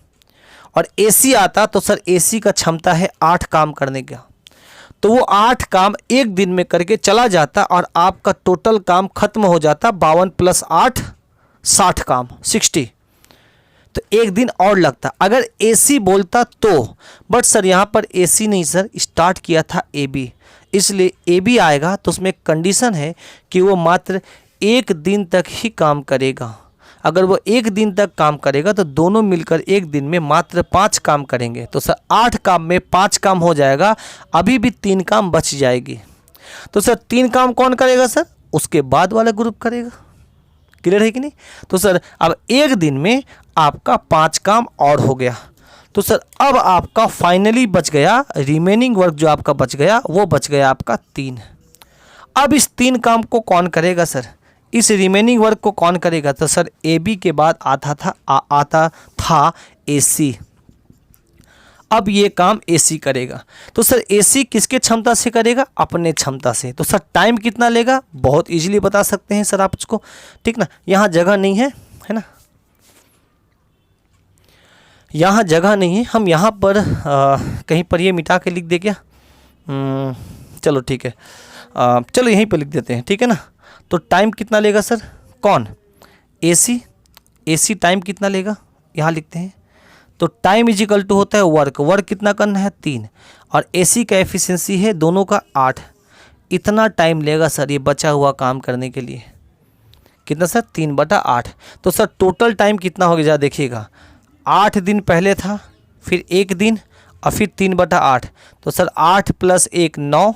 और ए सी आता तो सर ए सी का क्षमता है 8 काम करने का। तो वो 8 काम एक दिन में करके चला जाता और आपका टोटल काम खत्म हो जाता 52 + 8 60 काम 60। तो एक दिन और लगता अगर AC बोलता तो, बट सर यहाँ पर AC नहीं सर, स्टार्ट किया था AB, इसलिए AB आएगा। तो उसमें कंडीशन है कि वो मात्र एक दिन तक ही काम करेगा। अगर वो एक दिन तक काम करेगा तो दोनों मिलकर एक दिन में मात्र 5 काम करेंगे। तो सर 8 काम में 5 काम हो जाएगा, अभी भी 3 काम बच जाएगी। तो सर 3 काम कौन करेगा सर? उसके बाद वाला ग्रुप करेगा। क्लियर है कि नहीं? तो सर अब एक दिन में आपका 5 काम और हो गया। तो सर अब आपका फाइनली बच गया, रिमेनिंग वर्क जो आपका बच गया वो बच गया आपका 3। अब इस 3 काम को कौन करेगा सर? इस रिमेनिंग वर्क को कौन करेगा? तो सर AB के बाद आता था AC। अब ये काम AC करेगा। तो सर AC किसके क्षमता से करेगा? अपने क्षमता से। तो सर टाइम कितना लेगा? बहुत इजीली बता सकते हैं सर आप उसको, ठीक ना। यहाँ जगह नहीं है, है ना, यहाँ जगह नहीं है। हम यहाँ पर कहीं पर ये मिटा के लिख दे क्या? चलो ठीक है, चलो यहीं पर लिख देते हैं, ठीक है ना। तो टाइम कितना लेगा सर? कौन? AC टाइम कितना लेगा? यहाँ लिखते हैं। तो टाइम इजिकल टू होता है वर्क कितना करना है? 3, और AC का एफिशिएंसी है दोनों का 8। इतना टाइम लेगा सर ये बचा हुआ काम करने के लिए। कितना सर? 3/8। तो सर टोटल टाइम कितना हो गया देखिएगा, 8 दिन पहले था, फिर 1 दिन और फिर 3/8। तो सर 8 + 1 9,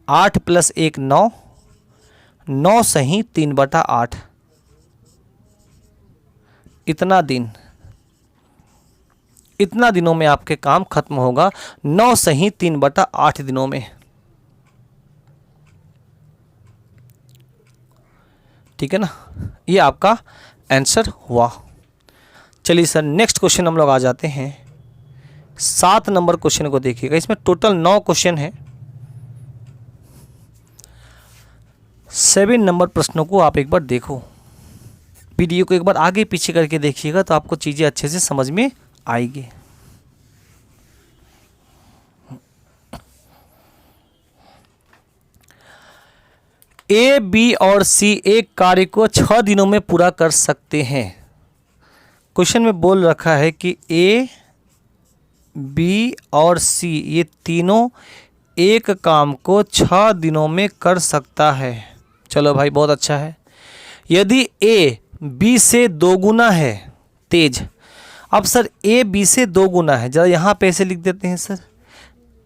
8 + 1 9, 9 सही 3/8। इतना दिनों में आपके काम खत्म होगा, 9 सही 3/8 दिनों में। ठीक है ना, ये आपका आंसर हुआ। चलिए सर नेक्स्ट क्वेश्चन हम लोग आ जाते हैं। 7 नंबर क्वेश्चन को देखिएगा। इसमें टोटल 9 क्वेश्चन है। 7 नंबर प्रश्नों को आप एक बार देखो, वीडियो को एक बार आगे पीछे करके देखिएगा तो आपको चीज़ें अच्छे से समझ में आएगी। A, B और C एक कार्य को 6 दिनों में पूरा कर सकते हैं। क्वेश्चन में बोल रखा है कि A, B और C ये तीनों एक काम को 6 दिनों में कर सकता है। चलो भाई बहुत अच्छा है। यदि A B से 2 गुना है तेज, अब सर A B से 2 गुना है, ज़रा यहाँ पे ऐसे लिख देते हैं सर,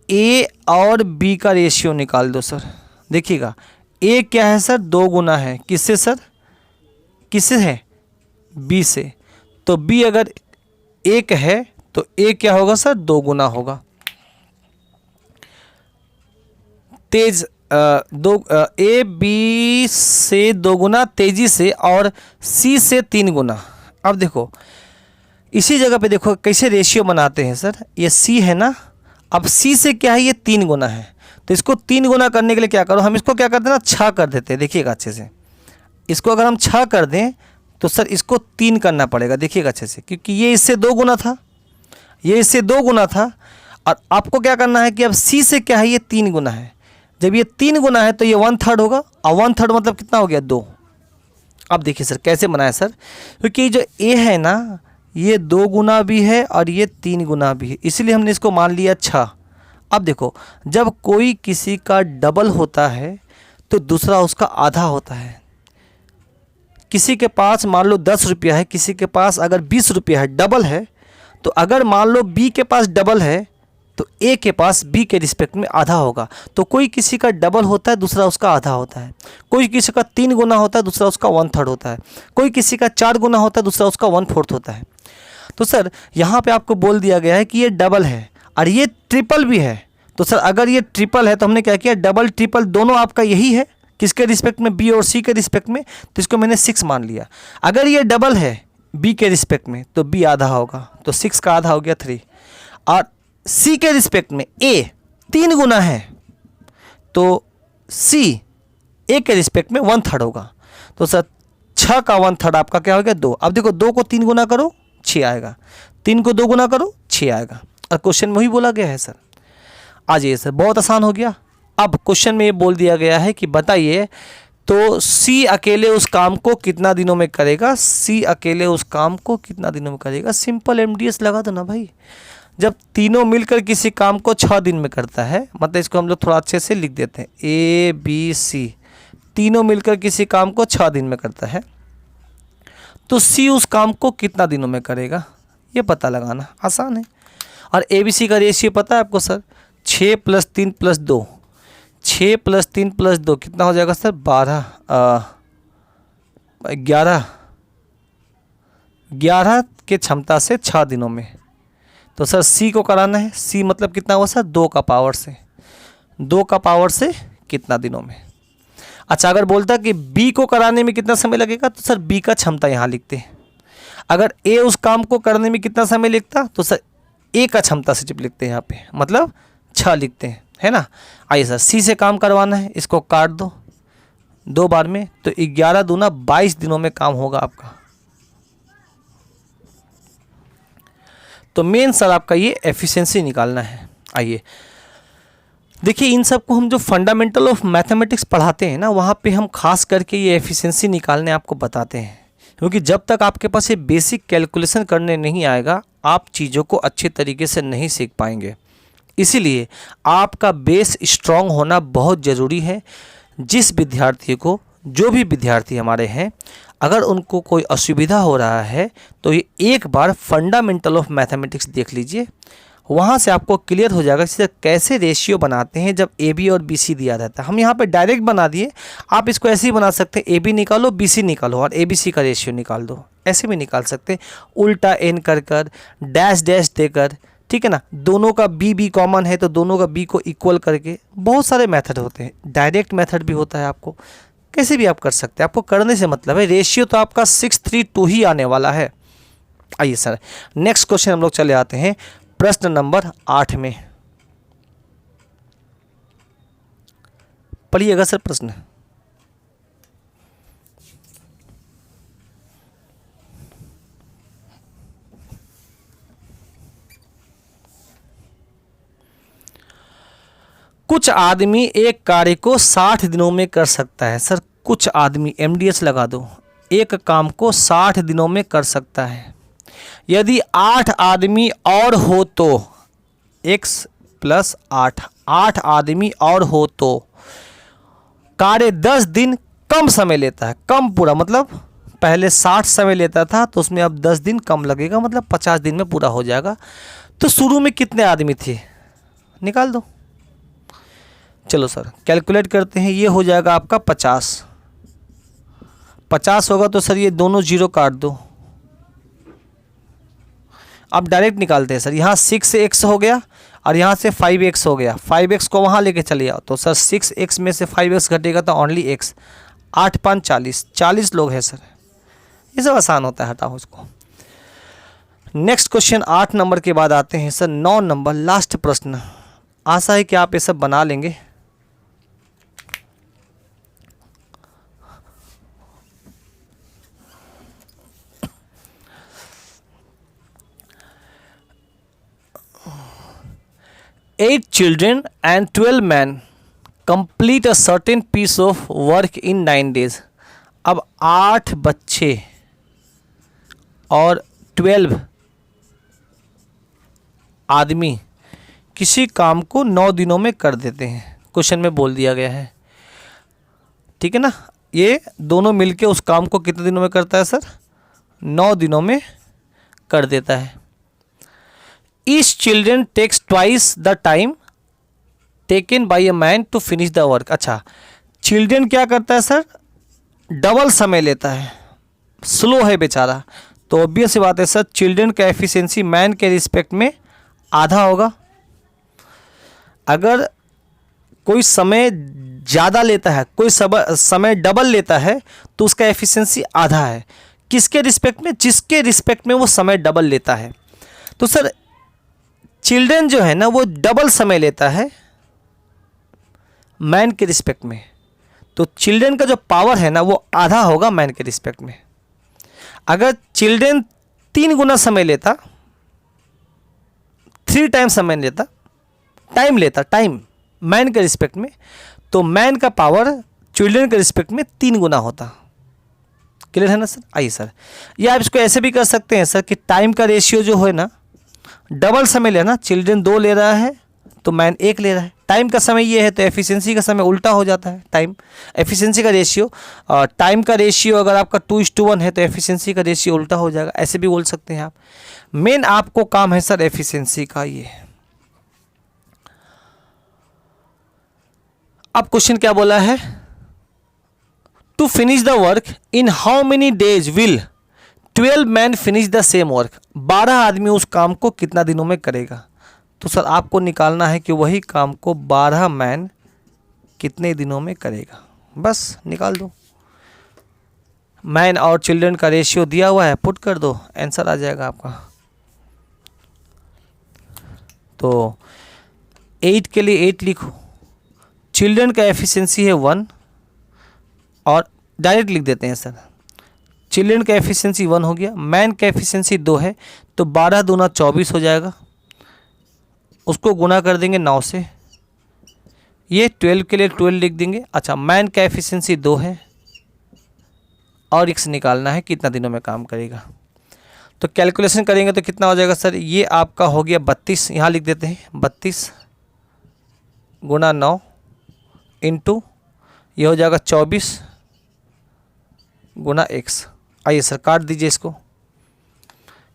A और B का रेशियो निकाल दो सर। देखिएगा A क्या है सर? 2 गुना है, किससे सर? किससे है? B से। तो B अगर 1 है तो A क्या होगा सर? 2 गुना होगा। तेज A B से 2 गुना तेजी से और C से 3 गुना। अब देखो इसी जगह पे देखो कैसे रेशियो बनाते हैं सर। ये C है ना, अब C से क्या है? ये 3 गुना है, तो इसको 3 गुना करने के लिए क्या करो, हम इसको क्या करते हैं ना 6 कर देते हैं। देखिएगा अच्छे से, इसको अगर हम 6 कर दें तो सर इसको 3 करना पड़ेगा। देखिएगा अच्छे से, क्योंकि ये इससे 2 गुना था, ये इससे 2 गुना था, और आपको क्या करना है कि अब C से क्या है? ये 3 गुना है। जब ये 3 गुना है तो ये 1/3 होगा, और 1/3 मतलब कितना हो गया? 2। अब देखिए सर कैसे बनाया सर, क्योंकि जो A है ना ये 2 गुना भी है और ये 3 गुना भी है, इसलिए हमने इसको मान लिया 6। अब देखो जब कोई किसी का डबल होता है तो दूसरा उसका आधा होता है। किसी के पास मान लो 10 रुपया है, किसी के पास अगर 20 रुपया है, डबल है, तो अगर मान लो B के पास डबल है तो A के पास B के रिस्पेक्ट में आधा होगा। तो कोई किसी का डबल होता है, दूसरा उसका आधा होता है। कोई किसी का 3 गुना होता है, दूसरा उसका 1/3 होता है। कोई किसी का 4 गुना होता है, दूसरा उसका 1/4 होता है। तो सर यहाँ पे आपको बोल दिया गया है कि ये डबल है और ये ट्रिपल भी है। तो सर अगर ये ट्रिपल है तो हमने क्या किया, डबल ट्रिपल दोनों आपका यही है, किसके रिस्पेक्ट में? B और C के रिस्पेक्ट में, तो इसको मैंने 6 मान लिया। अगर ये डबल है B के रिस्पेक्ट में तो B आधा होगा, तो 6 का आधा हो गया 3, और C के रिस्पेक्ट में A 3 गुना है तो C A के रिस्पेक्ट में 1/3 होगा। तो सर 6 का 1/3 आपका क्या हो गया? 2। अब देखो 2 को 3 गुना करो 6 आएगा, 3 को 2 गुना करो 6 आएगा, और क्वेश्चन में ही बोला गया है सर। आ जाइए सर, बहुत आसान हो गया। अब क्वेश्चन में ये बोल दिया गया है कि बताइए तो सी अकेले उस काम को कितना दिनों में करेगा, सी अकेले उस काम को कितना दिनों में करेगा। सिंपल एमडीएस लगा दो ना भाई। जब तीनों मिलकर किसी काम को 6 दिन में करता है, मतलब इसको हम लोग थोड़ा अच्छे से लिख देते हैं, ए बी सी, तीनों मिलकर किसी काम को 6 दिन में करता है, तो सी उस काम को कितना दिनों में करेगा, ये पता लगाना आसान है। और ए बी सी का रेशियो पता है आपको सर, 6 + 3 + 2, 6 + 3 + 2 कितना हो जाएगा सर, 11 के क्षमता से 6 दिनों में। तो सर सी को कराना है, सी मतलब कितना हुआ सर, 2 का पावर से, 2 का पावर से कितना दिनों में। अच्छा, अगर बोलता कि बी को कराने में कितना समय लगेगा, तो सर बी का क्षमता यहाँ लिखते हैं। अगर ए उस काम को करने में कितना समय लगता, तो सर ए का क्षमता से जब लिखते हैं यहाँ पे, मतलब 6 लिखते हैं, है ना। आइए सर, सी से काम करवाना है, इसको काट दो 2 बार में, तो 11 दूना 22 दिनों में काम होगा आपका। तो मेन सर आपका ये एफिशिएंसी निकालना है। आइए देखिए, इन सब को हम जो फंडामेंटल ऑफ मैथमेटिक्स पढ़ाते हैं ना, वहाँ पे हम खास करके ये एफिशिएंसी निकालने आपको बताते हैं, क्योंकि जब तक आपके पास ये बेसिक कैलकुलेशन करने नहीं आएगा, आप चीज़ों को अच्छे तरीके से नहीं सीख पाएंगे। इसीलिए आपका बेस स्ट्रॉन्ग होना बहुत ज़रूरी है। जिस विद्यार्थी को, जो भी विद्यार्थी हमारे हैं, अगर उनको कोई असुविधा हो रहा है तो ये एक बार फंडामेंटल ऑफ मैथमेटिक्स देख लीजिए, वहाँ से आपको क्लियर हो जाएगा कि कैसे रेशियो बनाते हैं जब ए बी और बी सी दिया रहता है। हम यहाँ पे डायरेक्ट बना दिए, आप इसको ऐसे ही बना सकते हैं, ए बी निकालो बी सी निकालो और ए बी सी का रेशियो निकाल दो, ऐसे भी निकाल सकते हैं, उल्टा एन कर कर डैश डैश देकर, ठीक है ना। दोनों का बी बी कॉमन है तो दोनों का बी को इक्वल करके, बहुत सारे मेथड होते हैं, डायरेक्ट मेथड भी होता है, आपको कैसे भी आप कर सकते हैं, आपको करने से मतलब है। रेशियो तो आपका 632 ही आने वाला है। आइए सर, नेक्स्ट क्वेश्चन हम लोग चले आते हैं प्रश्न नंबर 8 में। पढ़िएगा सर प्रश्न। कुछ आदमी एक कार्य को 60 दिनों में कर सकता है। सर कुछ आदमी, एमडीएस लगा दो, एक काम को 60 दिनों में कर सकता है। यदि 8 आदमी और हो तो x + 8, 8 आदमी और हो तो कार्य 10 दिन कम समय लेता है। कम पूरा मतलब पहले 60 समय लेता था तो उसमें अब 10 दिन कम लगेगा, मतलब 50 दिन में पूरा हो जाएगा। तो शुरू में कितने आदमी थे, निकाल दो। चलो सर कैलकुलेट करते हैं, ये हो जाएगा आपका 50 होगा तो सर ये दोनों जीरो काट दो। अब डायरेक्ट निकालते हैं सर, यहाँ 6x हो गया और यहाँ से 5x हो गया, 5x को वहाँ लेके चले आओ तो सर 6x में से 5x घटेगा तो ओनली x, 8 × 5 = 40 लोग हैं सर। ये सब आसान होता है, हटाओ इसको। नेक्स्ट क्वेश्चन 8 नंबर के बाद आते हैं सर 9 नंबर, लास्ट प्रश्न। आशा है कि आप ये सब बना लेंगे। Eight children and 12 men complete a certain piece of work in 9 days. अब 8 बच्चे और 12 आदमी किसी काम को 9 दिनों में कर देते हैं, क्वेश्चन में बोल दिया गया है, ठीक है ना। ये दोनों मिलके उस काम को कितने दिनों में करता है सर, 9 दिनों में कर देता है। Each children takes twice the time taken by a man to finish the work. अच्छा, चिल्ड्रन क्या करता है सर, डबल समय लेता है, स्लो है बेचारा, तो ऑब्वियस सी बात है सर चिल्ड्रन का एफिशिएंसी मैन के रिस्पेक्ट में आधा होगा। अगर कोई समय ज़्यादा लेता है, कोई समय डबल लेता है तो उसका एफिशिएंसी आधा है। किसके रिस्पेक्ट में, जिसके रिस्पेक्ट में वो समय डबल लेता है। तो सर चिल्ड्रन जो है ना वो डबल समय लेता है मैन के रिस्पेक्ट में, तो चिल्ड्रन का जो पावर है ना वो आधा होगा मैन के रिस्पेक्ट में। अगर चिल्ड्रन 3 गुना समय लेता, 3 टाइम समय लेता, टाइम लेता, टाइम मैन के रिस्पेक्ट में, तो मैन का पावर चिल्ड्रन के रिस्पेक्ट में 3 गुना होता। क्लियर है ना सर? आइए सर, या आप इसको ऐसे भी कर सकते हैं सर कि टाइम का रेशियो जो है ना, डबल समय लेना, चिल्ड्रन 2 ले रहा है तो मैन 1 ले रहा है। टाइम का समय ये है तो एफिशिएंसी का समय उल्टा हो जाता है। टाइम एफिशिएंसी का रेशियो, टाइम का रेशियो अगर आपका 2:1 है तो एफिशिएंसी का रेशियो उल्टा हो जाएगा, ऐसे भी बोल सकते हैं आप। मेन आपको काम है सर एफिशिएंसी का। ये अब क्वेश्चन क्या बोला है, to finish the work in how many days will 12 man finish the same work. 12 आदमी उस काम को कितना दिनों में करेगा। तो सर आपको निकालना है कि वही काम को 12 मैन कितने दिनों में करेगा, बस निकाल दो। मैन और चिल्ड्रन का रेशियो दिया हुआ है, पुट कर दो, आंसर आ जाएगा आपका। तो 8 के लिए 8 लिखो, चिल्ड्रन का एफिशिएंसी है 1, और डायरेक्ट लिख देते हैं सर, चिल्ड्रन का एफिशिएंसी 1 हो गया, मैन का एफिशिएंसी 2 है, तो 12 दूना 24 हो जाएगा, उसको गुना कर देंगे 9 से, ये 12 के लिए 12 लिख देंगे। अच्छा, मैन का एफिशिएंसी 2 है और x निकालना है कितना दिनों में काम करेगा। तो कैलकुलेशन करेंगे तो कितना हो जाएगा सर, ये आपका हो गया 32, यहाँ लिख देते हैं 32 गुना 9 इंटू ये हो जाएगा 24 गुना x। आइए सर काट दीजिए इसको,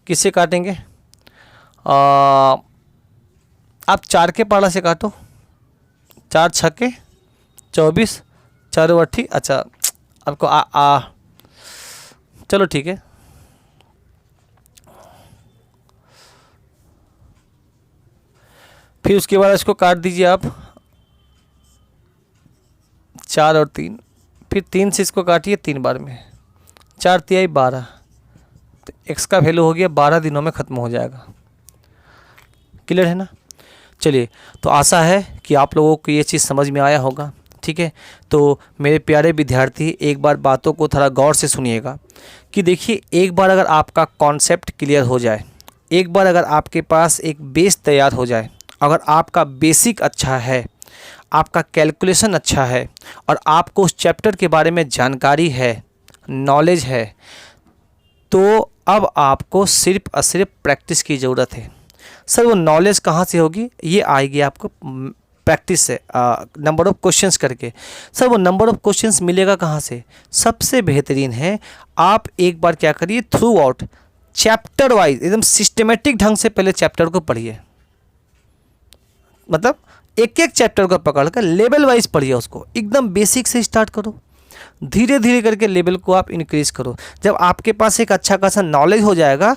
किससे काटेंगे, आप 4 के पाला से काटो, 4 छक्के 24, 4 अट्ठी, अच्छा आपको चलो ठीक है, फिर उसके बाद इसको काट दीजिए आप 4 और 3, फिर 3 से इसको काटिए 3 बार में, 4 तिहाई 12, तो x का वैल्यू हो गया 12 दिनों में ख़त्म हो जाएगा। क्लियर है ना? चलिए, तो आशा है कि आप लोगों को ये चीज़ समझ में आया होगा। ठीक है, तो मेरे प्यारे विद्यार्थी एक बार बातों को थोड़ा गौर से सुनिएगा कि देखिए, एक बार अगर आपका कॉन्सेप्ट क्लियर हो जाए, एक बार अगर आपके पास एक बेस तैयार हो जाए, अगर आपका बेसिक अच्छा है, आपका कैलकुलेशन अच्छा है और आपको उस चैप्टर के बारे में जानकारी है, नॉलेज है, तो अब आपको सिर्फ और सिर्फ प्रैक्टिस की ज़रूरत है। सर वो नॉलेज कहाँ से होगी, ये आएगी आपको प्रैक्टिस से, नंबर ऑफ़ क्वेश्चंस करके। सर वो नंबर ऑफ़ क्वेश्चंस मिलेगा कहाँ से, सबसे बेहतरीन है आप एक बार क्या करिए, थ्रू आउट चैप्टर वाइज एकदम सिस्टमेटिक ढंग से पहले चैप्टर को पढ़िए, मतलब एक एक चैप्टर को पकड़ कर लेवल वाइज पढ़िए, उसको एकदम बेसिक से स्टार्ट करो, धीरे धीरे करके लेवल को आप इंक्रीज़ करो। जब आपके पास एक अच्छा खासा नॉलेज हो जाएगा,